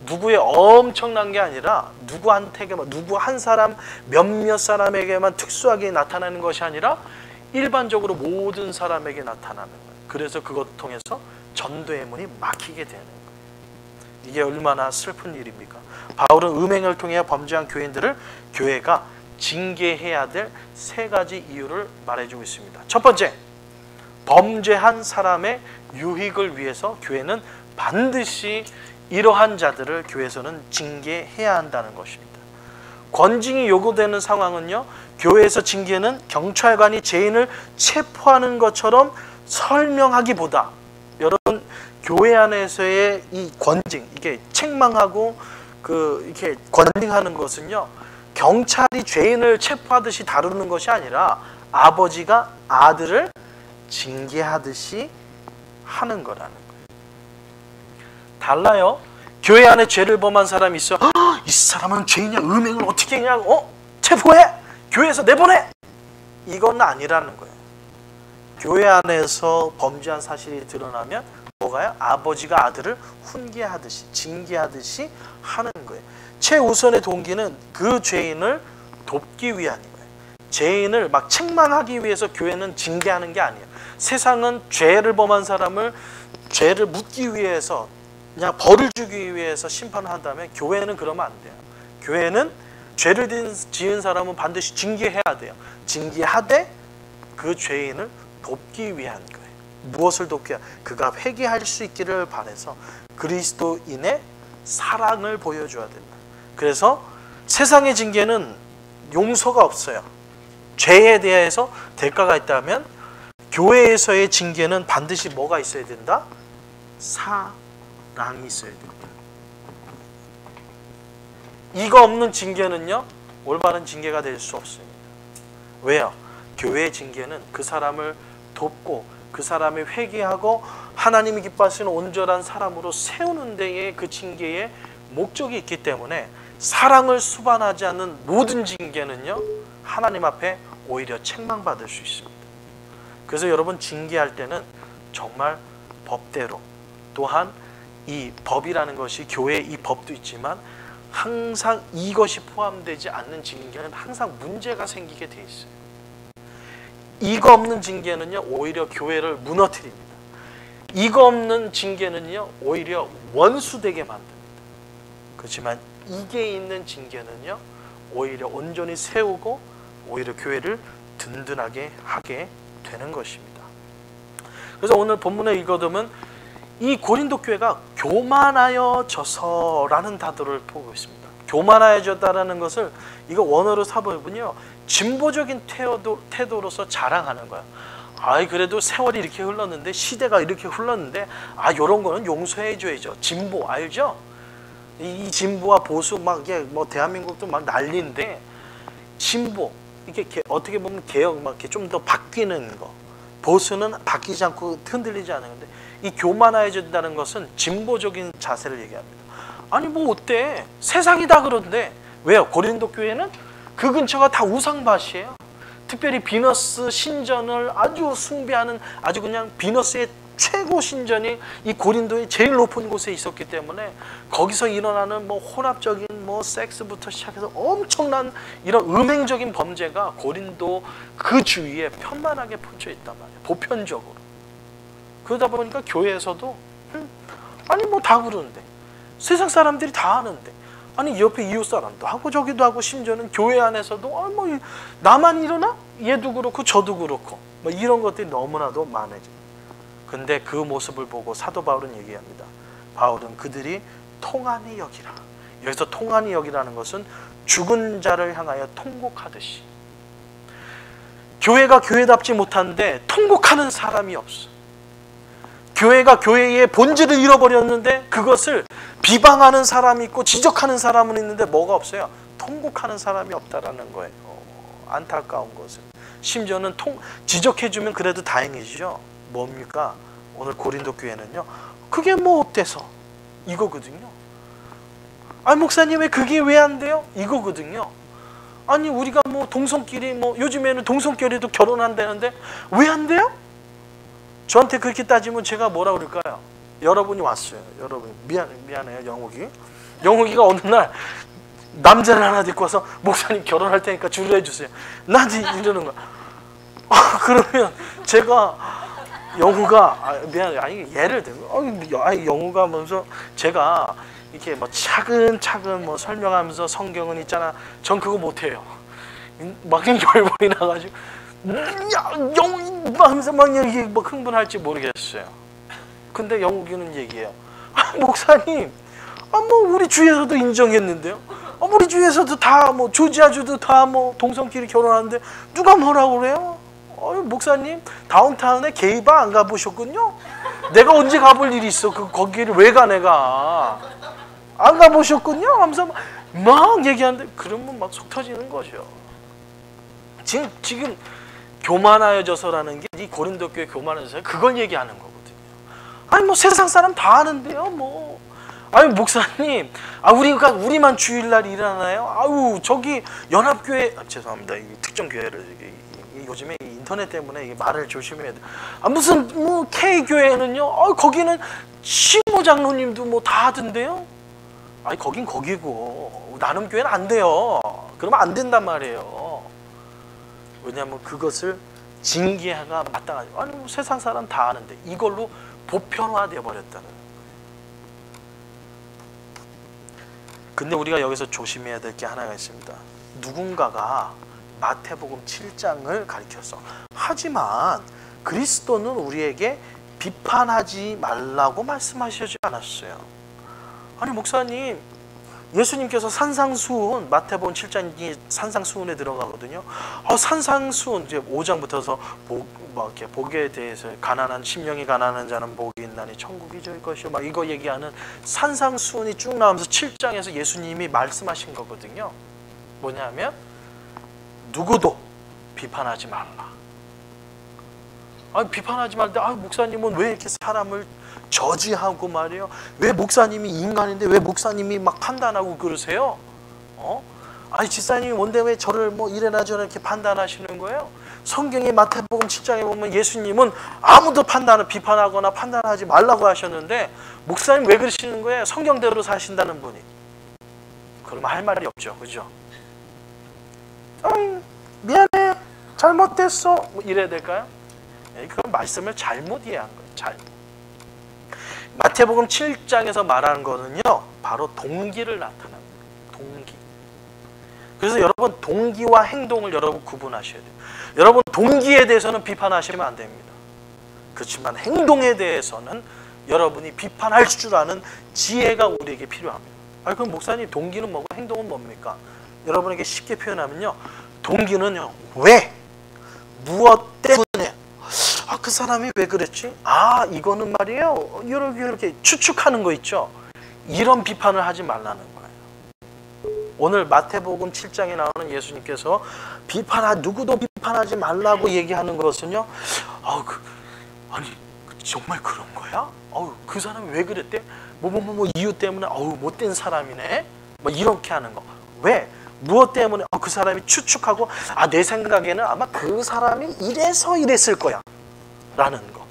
누구의 엄청난 게 아니라 누구한테만, 누구 한 사람, 몇몇 사람에게만 특수하게 나타나는 것이 아니라 일반적으로 모든 사람에게 나타나는 거예요. 그래서 그것 통해서 전도의 문이 막히게 되는 거예요. 이게 얼마나 슬픈 일입니까? 바울은 음행을 통해 범죄한 교인들을 교회가 징계해야 될 세 가지 이유를 말해주고 있습니다. 첫 번째, 범죄한 사람의 유익을 위해서 교회는 반드시 이러한 자들을 교회에서는 징계해야 한다는 것입니다. 권징이 요구되는 상황은요, 교회에서 징계는 경찰관이 죄인을 체포하는 것처럼 설명하기보다, 여러분 교회 안에서의 이 권징, 이게 책망하고 이렇게 권징하는 것은요, 경찰이 죄인을 체포하듯이 다루는 것이 아니라 아버지가 아들을 징계하듯이 하는 거라는 거예요. 달라요. 교회 안에 죄를 범한 사람이 있어. 이 사람은 죄인이야. 음행을 어떻게 했냐. 체포해. 교회에서 내보내. 이건 아니라는 거예요. 교회 안에서 범죄한 사실이 드러나면 뭐가요? 아버지가 아들을 훈계하듯이, 징계하듯이 하는 거예요. 최우선의 동기는 그 죄인을 돕기 위함인 거예요. 죄인을 막 책망하기 위해서 교회는 징계하는 게 아니에요. 세상은 죄를 범한 사람을 죄를 묻기 위해서, 그냥 벌을 주기 위해서 심판을 한다면, 교회는 그러면 안 돼요. 교회는 죄를 지은 사람은 반드시 징계해야 돼요. 징계하되 그 죄인을 돕기 위한 거예요. 무엇을 돕기 위한? 그가 회개할 수 있기를 바라서 그리스도인의 사랑을 보여줘야 된다. 그래서 세상의 징계는 용서가 없어요. 죄에 대해서 대가가 있다면, 교회에서의 징계는 반드시 뭐가 있어야 된다? 사랑이 있어야 된다. 이거 없는 징계는요, 올바른 징계가 될 수 없습니다. 왜요? 교회의 징계는 그 사람을 돕고 그 사람이 회개하고 하나님이 기뻐하시는 온전한 사람으로 세우는 데에 그 징계의 목적이 있기 때문에, 사랑을 수반하지 않는 모든 징계는요, 하나님 앞에 오히려 책망받을 수 있습니다. 그래서 여러분, 징계할 때는 정말 법대로, 또한 이 법이라는 것이, 교회의 이 법도 있지만 항상 이것이 포함되지 않는 징계는 항상 문제가 생기게 돼 있어요. 이거 없는 징계는요, 오히려 교회를 무너뜨립니다. 이거 없는 징계는요, 오히려 원수되게 만듭니다. 그렇지만 이게 있는 징계는요, 오히려 온전히 세우고 오히려 교회를 든든하게 하게 되는 것입니다. 그래서 오늘 본문에 읽어두면 이 고린도 교회가 교만하여져서라는 단어를 보고 있습니다. 교만하여졌다라는 것을, 이거 원어로 사보면요, 진보적인 태도로서 자랑하는 거야. 그래도 세월이 이렇게 흘렀는데, 시대가 이렇게 흘렀는데, 이런 거는 용서해줘야죠. 진보 알죠? 이 진보와 보수 막 이게 뭐 대한민국도 막 난리인데, 진보 이게 어떻게 보면 개혁 막 이렇게 좀 더 바뀌는 거, 보수는 바뀌지 않고 흔들리지 않는데, 이 교만해진다는 것은 진보적인 자세를 얘기합니다. 아니 뭐 어때? 세상이 다 그런데. 왜요? 고린도 교회는 그 근처가 다 우상밭이에요. 특별히 비너스 신전을 아주 숭배하는, 아주 그냥 비너스의 최고 신전이 이 고린도의 제일 높은 곳에 있었기 때문에, 거기서 일어나는 뭐 혼합적인 뭐 섹스부터 시작해서 엄청난 이런 음행적인 범죄가 고린도 그 주위에 편만하게 퍼져 있단 말이에요. 보편적으로. 그러다 보니까 교회에서도 아니 뭐 다 그러는데, 세상 사람들이 다 하는데, 아니 옆에 이웃 사람도 하고 저기도 하고, 심지어는 교회 안에서도 뭐 나만 이러나? 얘도 그렇고 저도 그렇고, 뭐 이런 것들이 너무나도 많아져요. 근데 그 모습을 보고 사도 바울은 얘기합니다. 바울은 그들이 통한이 여기라. 여기서 통한이 여기라는 것은 죽은 자를 향하여 통곡하듯이, 교회가 교회답지 못한데 통곡하는 사람이 없어. 교회가 교회의 본질을 잃어버렸는데 그것을 비방하는 사람이 있고 지적하는 사람은 있는데 뭐가 없어요? 통곡하는 사람이 없다라는 거예요. 안타까운 것은. 심지어는 지적해주면 그래도 다행이죠. 뭡니까? 오늘 고린도 교회는요, 그게 뭐 어때서? 이거거든요. 아니 목사님 왜 그게 왜 안 돼요? 이거거든요. 아니 우리가 뭐 동성끼리 뭐 요즘에는 동성끼리도 결혼한다는데 왜 안 돼요? 저한테 그렇게 따지면 제가 뭐라 그럴까요? 여러분이 왔어요. 여러분 미안해요. 영욱이가 어느 날 남자를 하나 데리고 와서 목사님 결혼할 테니까 주례 해주세요. 나한테 이러는 거야. 그러면 제가 영우가 미안해. 아니 예를 들면 영우가 하면서 제가 이렇게 뭐 차근차근 뭐 설명하면서 성경은 있잖아. 전 그거 못해요. 막 열불이 나가지고 하면서 막 이게 막 흥분할지 모르겠어요. 근데 영욱이는 얘기해요. 목사님, 뭐 우리 주위에서도 인정했는데요. 우리 주위에서도 다 뭐 조지아주도 다 뭐 동성끼리 결혼하는데 누가 뭐라고 그래요? 목사님 다운타운에 게이바 안 가보셨군요. 내가 언제 가볼 일이 있어? 거기를 왜 가 내가? 안 가보셨군요. 하면서 막 얘기하는데 그러면 막 속 터지는 거죠. 지금 교만하여져서라는 게 이 고린도 교회 교만해져서 그걸 얘기하는 거거든요. 아니 뭐 세상 사람 다 아는데요. 뭐 아니 목사님, 우리만 주일날 일하나요? 아유 저기 연합교회 죄송합니다. 이 특정 교회를 요즘에 인터넷 때문에 이게 말을 조심해야 돼. 무슨 뭐 K 교회는요. 거기는 시모 장로님도 뭐 다 하던데요. 아니 거긴 거기고 나눔 교회는 안 돼요. 그러면 안 된단 말이에요. 왜냐하면 그것을 징계가 마땅하죠. 아니 뭐 세상 사람 다 아는데 이걸로 보편화되어 버렸다는 거예요. 근데 우리가 여기서 조심해야 될 게 하나가 있습니다. 누군가가 마태복음 7장을 가르쳤어. 하지만 그리스도는 우리에게 비판하지 말라고 말씀하시지 않았어요. 아니 목사님, 예수님께서 산상수훈, 마태복음 7장이 산상수훈에 들어가거든요. 산상수훈 이제 5장부터서 이렇게 복에 대해서 가난한 심령이 가난한 자는 복이 있나니 천국이 저일 것이요. 막 이거 얘기하는 산상수훈이 쭉 나오면서 7장에서 예수님이 말씀하신 거거든요. 뭐냐면 누구도 비판하지 말라. 비판하지 말는데 목사님은 왜 이렇게 사람을 저지하고 말이에요? 왜 목사님이 인간인데 왜 목사님이 막 판단하고 그러세요? 집사님이 뭔데 왜 저를 뭐 이래나 저래 이렇게 판단하시는 거예요? 성경의 마태복음 7장에 보면 예수님은 아무도 비판하거나 판단하지 말라고 하셨는데 목사님 왜 그러시는 거예요? 성경대로 사신다는 분이. 그러면 할 말이 없죠. 그죠? 미안해. 잘못됐어. 뭐 이래야 될까요? 그런 말씀을 잘못 이해한 거예요. 잘못. 마태복음 7장에서 말하는 거는요, 바로 동기를 나타납니다. 동기. 그래서 여러분 동기와 행동을 여러분 구분하셔야 돼요. 여러분 동기에 대해서는 비판하시면 안 됩니다. 그렇지만 행동에 대해서는 여러분이 비판할 줄 아는 지혜가 우리에게 필요합니다. 그럼 목사님 동기는 뭐고 행동은 뭡니까? 여러분에게 쉽게 표현하면요, 동기는요, 왜? 무엇 때문에? 그 사람이 왜 그랬지? 이거는 말이에요. 이렇게 추측하는 거 있죠. 이런 비판을 하지 말라는 거예요. 오늘 마태복음 7장에 나오는 예수님께서 누구도 비판하지 말라고 얘기하는 것은요. 정말 그런 거야? 그 사람이 왜 그랬대? 뭐 이유 때문에 못된 사람이네. 뭐 이렇게 하는 거. 왜? 무엇 때문에? 그 사람이 추측하고 내 생각에는 아마 그 사람이 이래서 이랬을 거야. 라는 거.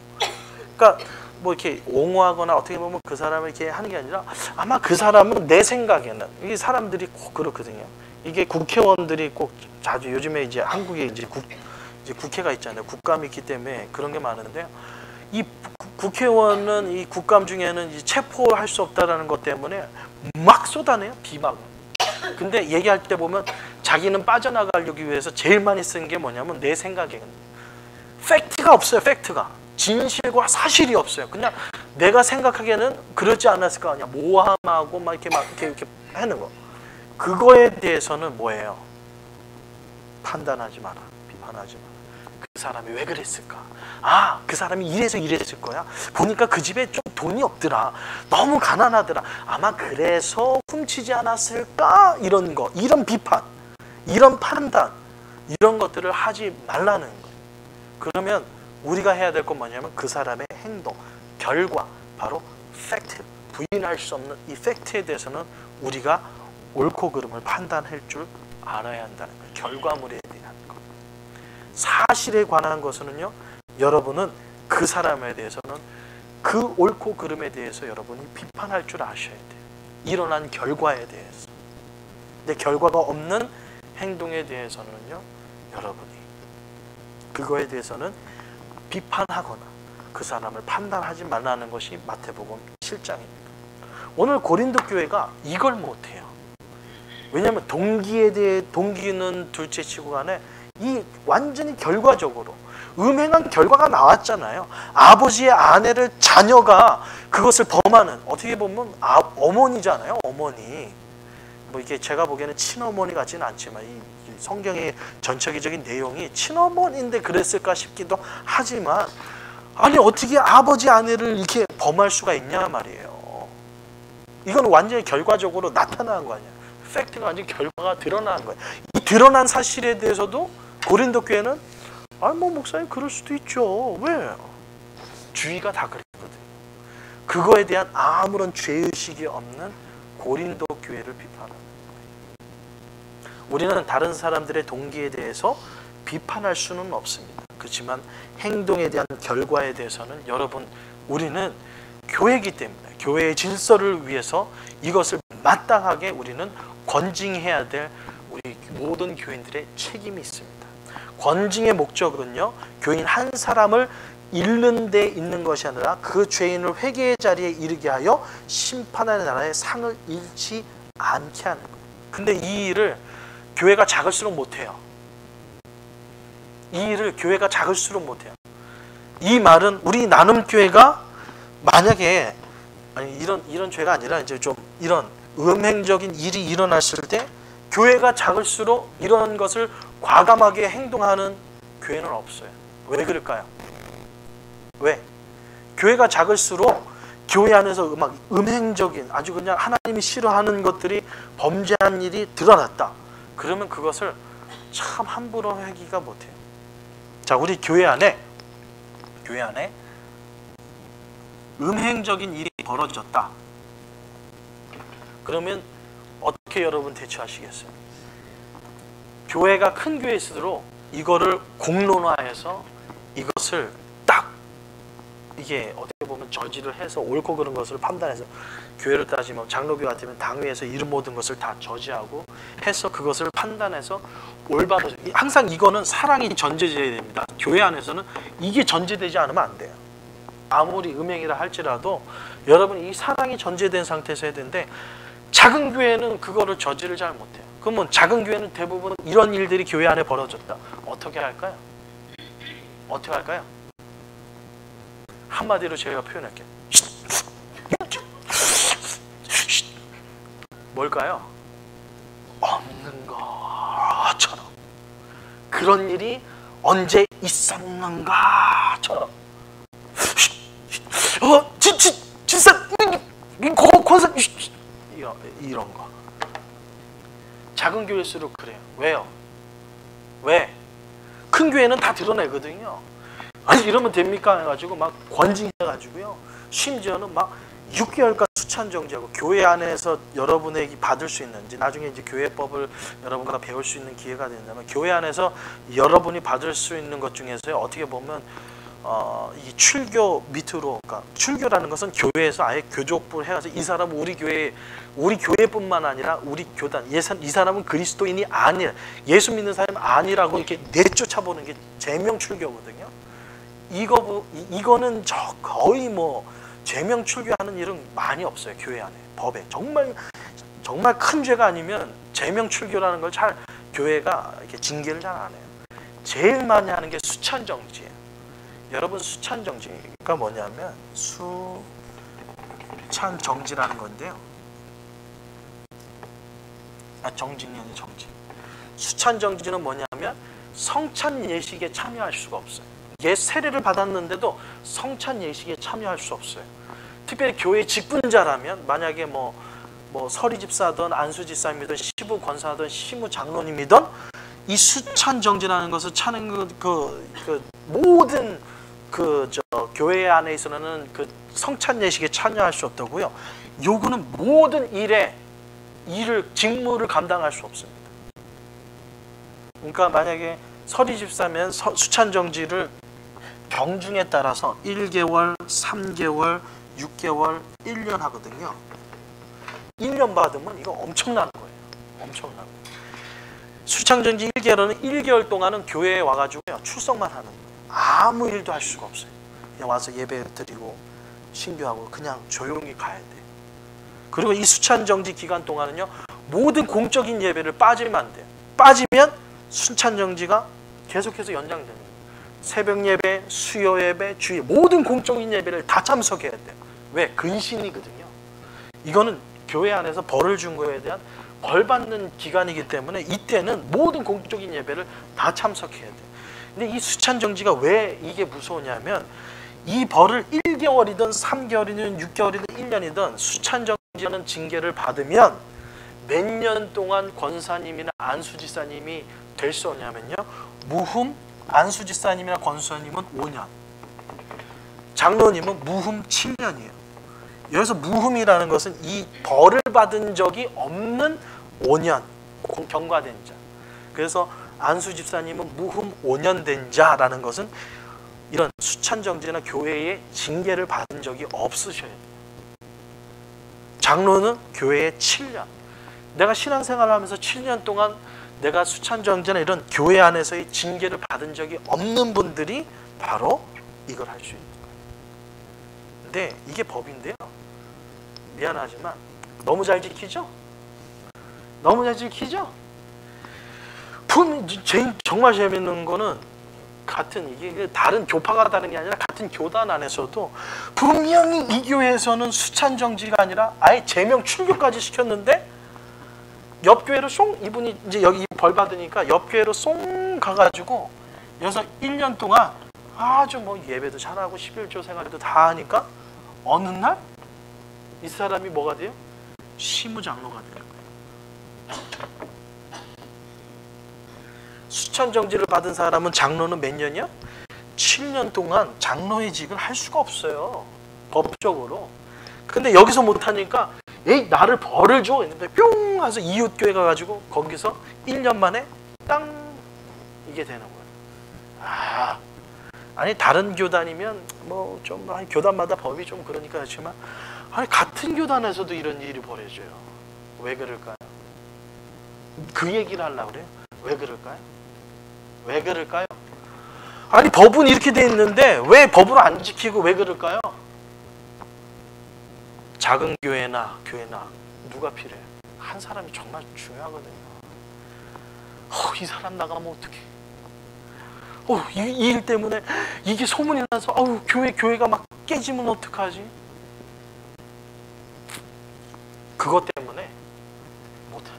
그러니까 뭐 이렇게 옹호하거나 어떻게 보면 그 사람을 이렇게 하는 게 아니라 아마 그 사람은 내 생각에는 이게 사람들이 꼭 그렇거든요. 이게 국회의원들이 꼭 자주 요즘에 이제 한국에 이제 국회가 있잖아요. 국감이 있기 때문에 그런 게 많은데요. 이 국회의원은 이 국감 중에는 이제 체포할 수 없다라는 것 때문에 막 쏟아내요. 비방. 근데 얘기할 때 보면 자기는 빠져나가려기 위해서 제일 많이 쓴 게 뭐냐면 내 생각에는 팩트가 없어요. 팩트가 진실과 사실이 없어요. 그냥 내가 생각하기에는 그러지 않았을 거 아니야. 모함하고 막 이렇게 하는 거. 그거에 대해서는 뭐예요? 판단하지 마라. 비판하지 마라. 그 사람이 왜 그랬을까? 그 사람이 이래서 이랬을 거야. 보니까 그 집에 좀 돈이 없더라. 너무 가난하더라. 아마 그래서 훔치지 않았을까? 이런 거, 이런 비판, 이런 판단, 이런 것들을 하지 말라는 거예요. 그러면 우리가 해야 될 건 뭐냐면 그 사람의 행동, 결과, 바로 팩트, 부인할 수 없는 이 팩트에 대해서는 우리가 옳고 그름을 판단할 줄 알아야 한다는 거예요. 결과물에 대한 것. 사실에 관한 것은요, 여러분은 그 사람에 대해서는 그 옳고 그름에 대해서 여러분이 비판할 줄 아셔야 돼요. 일어난 결과에 대해서. 근데 결과가 없는 행동에 대해서는요, 여러분이 그거에 대해서는 비판하거나 그 사람을 판단하지 말라는 것이 마태복음 7장입니다. 오늘 고린도 교회가 이걸 못해요. 왜냐하면 동기에 대해 동기는 둘째치고 간에 이 완전히 결과적으로 음행한 결과가 나왔잖아요. 아버지의 아내를 자녀가 그것을 범하는, 어떻게 보면 어머니잖아요. 어머니. 뭐 이게 제가 보기에는 친어머니 같지는 않지만 이 성경의 전체적인 내용이 친어머니인데 그랬을까 싶기도 하지만, 아니 어떻게 아버지 아내를 이렇게 범할 수가 있냐 말이에요. 이건 완전히 결과적으로 나타난 거 아니야. 팩트가 완전히 결과가 드러난 거예요. 이 드러난 사실에 대해서도 고린도 교회는 뭐 목사님 그럴 수도 있죠. 왜? 주의가 다 그랬거든요. 그거에 대한 아무런 죄의식이 없는 고린도 교회를 비판하는 거예요. 우리는 다른 사람들의 동기에 대해서 비판할 수는 없습니다. 그렇지만 행동에 대한 결과에 대해서는 여러분, 우리는 교회이기 때문에 교회의 질서를 위해서 이것을 마땅하게 우리는 권징해야 될 우리 모든 교인들의 책임이 있습니다. 권징의 목적은요, 교인 한 사람을 잃는 데 있는 것이 아니라 그 죄인을 회개의 자리에 이르게 하여 심판하는 나라의 상을 잃지 않게 하는 거예요. 근데 이 일을 교회가 작을수록 못해요. 이 일을 교회가 작을수록 못해요. 이 말은 우리 나눔교회가 만약에 이런 죄가 아니라 이제 좀 이런 음행적인 일이 일어났을 때 교회가 작을수록 이런 것을 과감하게 행동하는 교회는 없어요. 왜 그럴까요? 왜? 교회가 작을수록 교회 안에서 막 음행적인, 아주 그냥 하나님이 싫어하는 것들이, 범죄한 일이 드러났다. 그러면 그것을 참 함부로 하기가 못해요. 자, 우리 교회 안에 음행적인 일이 벌어졌다. 그러면 어떻게 여러분 대처하시겠어요? 교회가 큰 교회일수록 이거를 공론화해서 이것을 딱 이게 어떻게 보면 저지를 해서 옳고 그른 것을 판단해서, 교회를 따지면 장로교 같으면 당회에서 이런 모든 것을 다 저지하고 해서 그것을 판단해서 올바로, 항상 이거는 사랑이 전제돼야 됩니다. 교회 안에서는 이게 전제되지 않으면 안 돼요. 아무리 음행이라 할지라도 여러분 이 사랑이 전제된 상태에서 해야 되는데, 작은 교회는 그거를 저지를 잘 못해요. 그러면 작은 교회는 대부분 이런 일들이 교회 안에 벌어졌다. 어떻게 할까요? 어떻게 할까요? 한마디로 제가 표현할게요. 뭘까요? 없는 것처럼, 그런 일이 언제 있었는가처럼, 진짜 권사 이런 거. 작은 교회일수록 그래요. 왜요? 왜? 큰 교회는 다 드러내거든요. 아니 이러면 됩니까? 해가지고 막 권징해가지고요. 심지어는 막 6개월간 수찬 정지하고, 교회 안에서 여러분에게 받을 수 있는, 이제 나중에 이제 교회법을 여러분과 배울 수 있는 기회가 된다면, 교회 안에서 여러분이 받을 수 있는 것 중에서 어떻게 보면 이 출교 밑으로, 그러니까 출교라는 것은 교회에서 아예 교족부를 해가지고 이 사람은 우리 교회뿐만 아니라 우리 교단, 이 사람은 그리스도인이 아니라, 예수 믿는 사람이 아니라고 이렇게 내쫓아보는 게 제명 출교거든요. 이거는 거의 뭐 제명 출교하는 일은 많이 없어요. 교회 안에, 법에 정말 큰 죄가 아니면 제명 출교라는 걸 잘 교회가 이렇게 징계를 잘 안 해요. 제일 많이 하는 게 수찬 정지예요. 여러분, 수찬 정지가 뭐냐면, 수찬 정지라는 건데요. 정진이 아니라 정지. 수찬 정지는 뭐냐면 성찬 예식에 참여할 수가 없어요. 세례를 받았는데도 성찬 예식에 참여할 수 없어요. 특별히 교회 직분자라면, 만약에 뭐 서리집사든 안수집사님이든 시부 권사든 시무 장로님이든 이 수찬 정지라는 것을 차는 모든 교회 안에 있어서는 그 성찬 예식에 참여할 수 없다고요. 요구는 모든 직무를 감당할 수 없습니다. 그러니까 만약에 서리집사면 수찬 정지를 경중에 따라서 1개월, 3개월, 6개월, 1년 하거든요. 1년 받으면 이거 엄청난 거예요. 엄청난 거예요. 수찬정지 1개월은 1개월 동안은 교회에 와가지고요, 출석만 하는 거예요. 아무 일도 할 수가 없어요. 그냥 와서 예배 드리고 신교하고 그냥 조용히 가야 돼요. 그리고 이 수찬정지 기간 동안은요, 모든 공적인 예배를 빠지면 안 돼요. 빠지면 순찬정지가 계속해서 연장되는 거예요. 새벽 예배, 수요 예배, 주일 모든 공적인 예배를 다 참석해야 돼요. 왜? 근신이거든요. 이거는 교회 안에서 벌을 준 거에 대한 벌 받는 기간이기 때문에 이때는 모든 공적인 예배를 다 참석해야 돼요. 근데 이 수찬정지가 왜 이게 무서우냐면 이 벌을 1개월이든 3개월이든 6개월이든 1년이든 수찬정지라는 징계를 받으면 몇 년 동안 권사님이나 안수지사님이 될 수 없냐면요. 무흠 안수지사님이나 권사님은 5년, 장로님은 무흠 7년이에요. 여기서 무흠이라는 것은 이 벌을 받은 적이 없는 5년 경과된 자. 그래서 안수 집사님은 무흠 5년 된 자라는 것은 이런 수찬정제나 교회의 징계를 받은 적이 없으셔야 돼요. 장로는 교회에 7년. 내가 신앙생활을 하면서 7년 동안 내가 수찬정제나 이런 교회 안에서의 징계를 받은 적이 없는 분들이 바로 이걸 할 수 있는 거예요. 근데 이게 법인데요. 미안하지만 너무 잘 지키죠? 너무 잘 지키죠? 정말 재밌는 거는 같은 이게 다른 교파가 다른 게 아니라 같은 교단 안에서도 분명히 이 교회에서는 수찬정지가 아니라 아예 제명 출교까지 시켰는데 옆 교회로 숑 이분이 이제 여기 벌 받으니까 옆 교회로 숑 가가지고 여기서 1년 동안 아주 뭐 예배도 잘하고 11조 생활도 다 하니까 어느 날 이 사람이 뭐가 돼요? 시무장로가 되는 거예요. 수찬정지를 받은 사람은 장로는 몇 년이요? 7년 동안 장로의 직을 할 수가 없어요. 법적으로. 근데 여기서 못하니까 에이 나를 벌을 줘 했는데 뿅 하면서 이웃교회 가가지고 거기서 1년 만에 땅 이게 되는 거예요. 아니 다른 교단이면 뭐 좀 교단마다 법이 좀 그러니까 그렇지만 아니 같은 교단에서도 이런 일이 벌어져요. 왜 그럴까요? 그 얘기를 하려고 그래요. 왜 그럴까요? 왜 그럴까요? 아니 법은 이렇게 돼 있는데 왜 법을 안 지키고 왜 그럴까요? 작은 교회나 누가 필요해요? 한 사람이 정말 중요하거든요. 이 사람 나가면 어떡해? 이 일 때문에 이게 소문이 나서 교회가 막 깨지면 어떡하지? 그것 때문에 못해.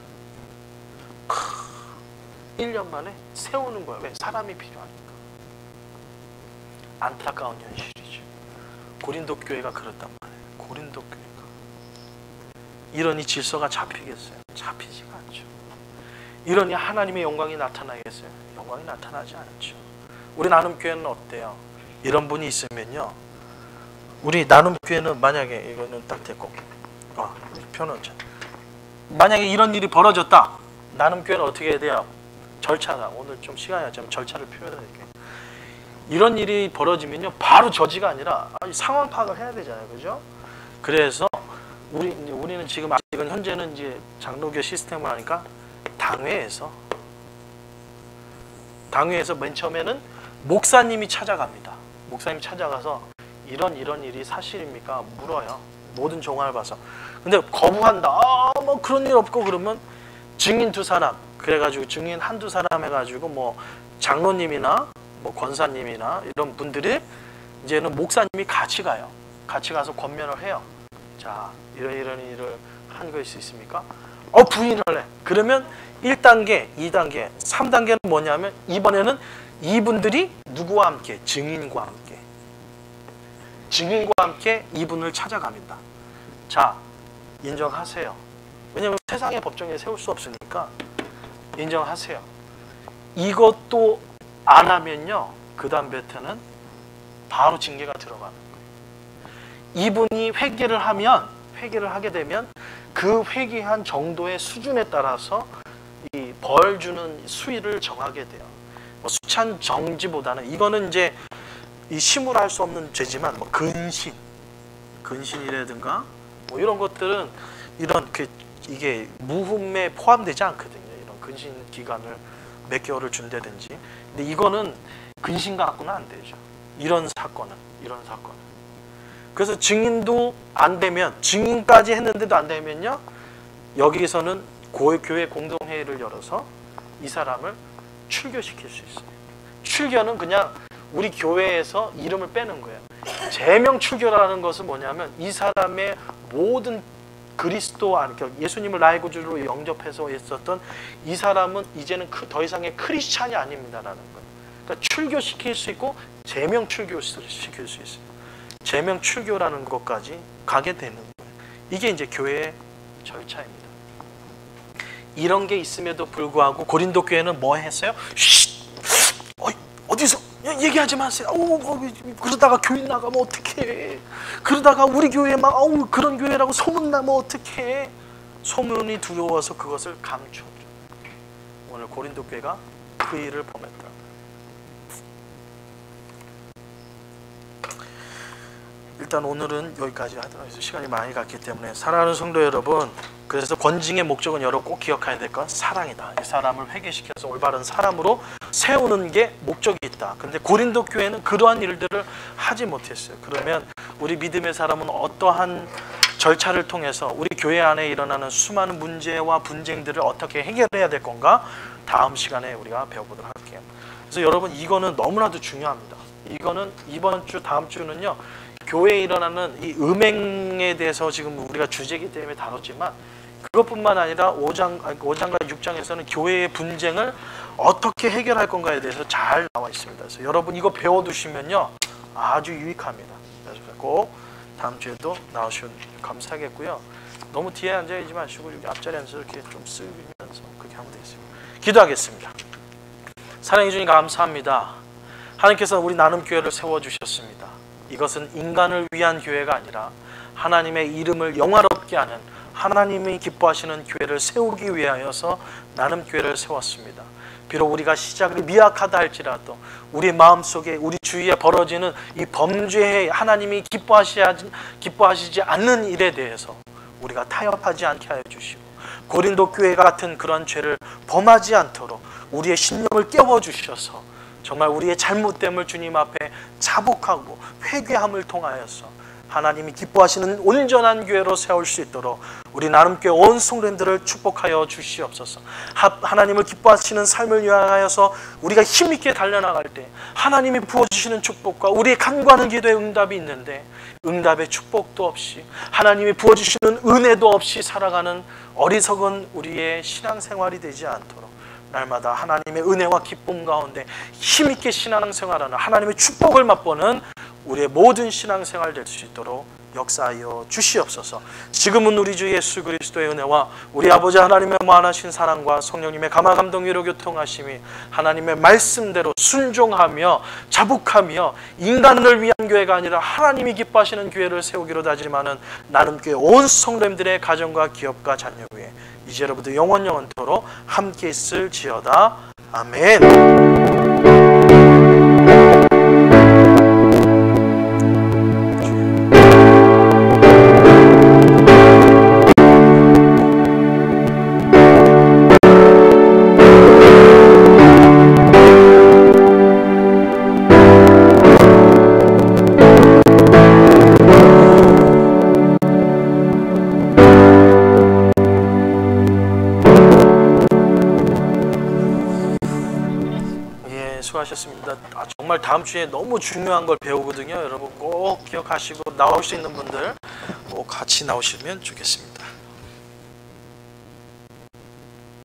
1년 만에 세우는 거야. 왜? 사람이 필요하니까. 안타까운 현실이죠. 고린도 교회가 그렇단 말이에요. 고린도 교회가. 이러니 질서가 잡히겠어요? 잡히지가 않죠. 이러니 하나님의 영광이 나타나겠어요? 영광이 나타나지 않죠. 우리 나눔교회는 어때요? 이런 분이 있으면요. 우리 나눔교회는 만약에 이거는 딱 됐고 표는 만약에 이런 일이 벌어졌다. 나눔교회는 어떻게 해야 돼요? 절차가 오늘 좀 시간이 없지만 절차를 표현할게요. 이런 일이 벌어지면요. 바로 저지가 아니라 상황 파악을 해야 되잖아요. 그죠? 그래서 우리는 지금 아직은 현재는 이제 장로교 시스템을 하니까 당회에서 맨 처음에는 목사님이 찾아갑니다. 목사님이 찾아가서 이런 일이 사실입니까? 물어요. 모든 정황을 봐서. 근데 거부한다. 뭐 그런 일 없고 그러면 증인 2사람 그래가지고 증인 1-2사람 해가지고 뭐 장로님이나 뭐 권사님이나 이런 분들이 이제는 목사님이 같이 가요. 같이 가서 권면을 해요. 자, 이런 일을 한 것일 수 있습니까? 부인을 해. 그러면 1단계, 2단계, 3단계는 뭐냐면 이번에는 이분들이 누구와 함께? 증인과 함께 이분을 찾아갑니다. 자, 인정하세요. 왜냐하면 세상의 법정에 세울 수 없으니까 인정하세요. 이것도 안 하면요. 그 다음부터는 바로 징계가 들어가는 거예요. 이분이 회개를 하게 되면 그 회개한 정도의 수준에 따라서 이 벌 주는 수위를 정하게 돼요. 수찬 정지보다는 이거는 이제 이 심으로 할 수 없는 죄지만 뭐 근신이라든가 뭐 이런 것들은 이게 무흠에 포함되지 않거든요. 이런 근신 기간을 몇 개월을 준다든지. 근데 이거는 근신 갖고는 안 되죠. 이런 사건은. 그래서 증인도 안 되면 증인까지 했는데도 안 되면요. 여기에서는 교회 공동회의를 열어서 이 사람을 출교시킬 수 있어요. 출교는 그냥 우리 교회에서 이름을 빼는 거예요. 제명 출교라는 것은 뭐냐면 이 사람의 모든 그리스도 안, 예수님을 나의 구주로 영접해서 있었던 이 사람은 이제는 더 이상의 크리스찬이 아닙니다라는 거예요. 그러니까 출교시킬 수 있고 제명 출교시킬 수 있어요. 제명 출교라는 것까지 가게 되는 거예요. 이게 이제 교회의 절차입니다. 이런 게 있음에도 불구하고 고린도 교회는 뭐 했어요? 어디서 얘기하지 마세요. 그러다가 교회 나가면 어떡해. 그러다가 우리 교회 막 그런 교회라고 소문나면 어떡해. 소문이 두려워서 그것을 감췄죠. 오늘 고린도 교회가 그 일을 범했다. 일단 오늘은 여기까지 하도록 해서 시간이 많이 갔기 때문에 사랑하는 성도 여러분, 그래서 권징의 목적은 여러분 꼭 기억해야 될 건 사랑이다. 이 사람을 회개시켜서 올바른 사람으로 세우는 게 목적이 있다. 그런데 고린도 교회는 그러한 일들을 하지 못했어요. 그러면 우리 믿음의 사람은 어떠한 절차를 통해서 우리 교회 안에 일어나는 수많은 문제와 분쟁들을 어떻게 해결해야 될 건가? 다음 시간에 우리가 배워보도록 할게요. 그래서 여러분 이거는 너무나도 중요합니다. 이거는 이번 주 다음 주는요, 교회에 일어나는 이 음행에 대해서 지금 우리가 주제이기 때문에 다뤘지만 그것뿐만 아니라 5장과 6장에서는 교회의 분쟁을 어떻게 해결할 건가에 대해서 잘 나와 있습니다. 그래서 여러분 이거 배워두시면요 아주 유익합니다. 그래서 꼭 다음 주에도 나오시면 감사하겠고요. 너무 뒤에 앉아있지 마시고 여기 앞자리 앉아서 이렇게 좀 쓰면서 그렇게 하면 되겠습니다. 기도하겠습니다. 사랑해 주님 감사합니다. 하나님께서 우리 나눔교회를 세워주셨습니다. 이것은 인간을 위한 교회가 아니라 하나님의 이름을 영화롭게 하는 하나님이 기뻐하시는 교회를 세우기 위하여서 나눔교회를 세웠습니다. 비록 우리가 시작이 미약하다 할지라도 우리 마음속에 우리 주위에 벌어지는 이 범죄에 하나님이 기뻐하시지 않는 일에 대해서 우리가 타협하지 않게 하여 주시고 고린도 교회 같은 그런 죄를 범하지 않도록 우리의 신념을 깨워주셔서 정말 우리의 잘못됨을 주님 앞에 자복하고 회개함을 통하여서 하나님이 기뻐하시는 온전한 교회로 세울 수 있도록 우리 나눔교회 온 성도님들을 축복하여 주시옵소서. 하나님을 기뻐하시는 삶을 위하여서 우리가 힘있게 달려나갈 때 하나님이 부어주시는 축복과 우리의 간구하는 기도의 응답이 있는데 응답의 축복도 없이 하나님이 부어주시는 은혜도 없이 살아가는 어리석은 우리의 신앙생활이 되지 않도록 날마다 하나님의 은혜와 기쁨 가운데 힘있게 신앙생활하는 하나님의 축복을 맛보는 우리의 모든 신앙생활 될 수 있도록 역사하여 주시옵소서. 지금은 우리 주 예수 그리스도의 은혜와 우리 아버지 하나님의 무한하신 사랑과 성령님의 감화 감동 위로 교통하심이 하나님의 말씀대로 순종하며 자복하며 인간을 위한 교회가 아니라 하나님이 기뻐하시는 교회를 세우기로 다짐하는 나눔교회 온 성도님들의 가정과 기업과 자녀 위에 이제로부터 영원토록 함께 있을지어다. 아멘. 수고하셨습니다. 정말 다음 주에 너무 중요한 걸 배우거든요. 여러분 꼭 기억하시고 나올 수 있는 분들 꼭 같이 나오시면 좋겠습니다.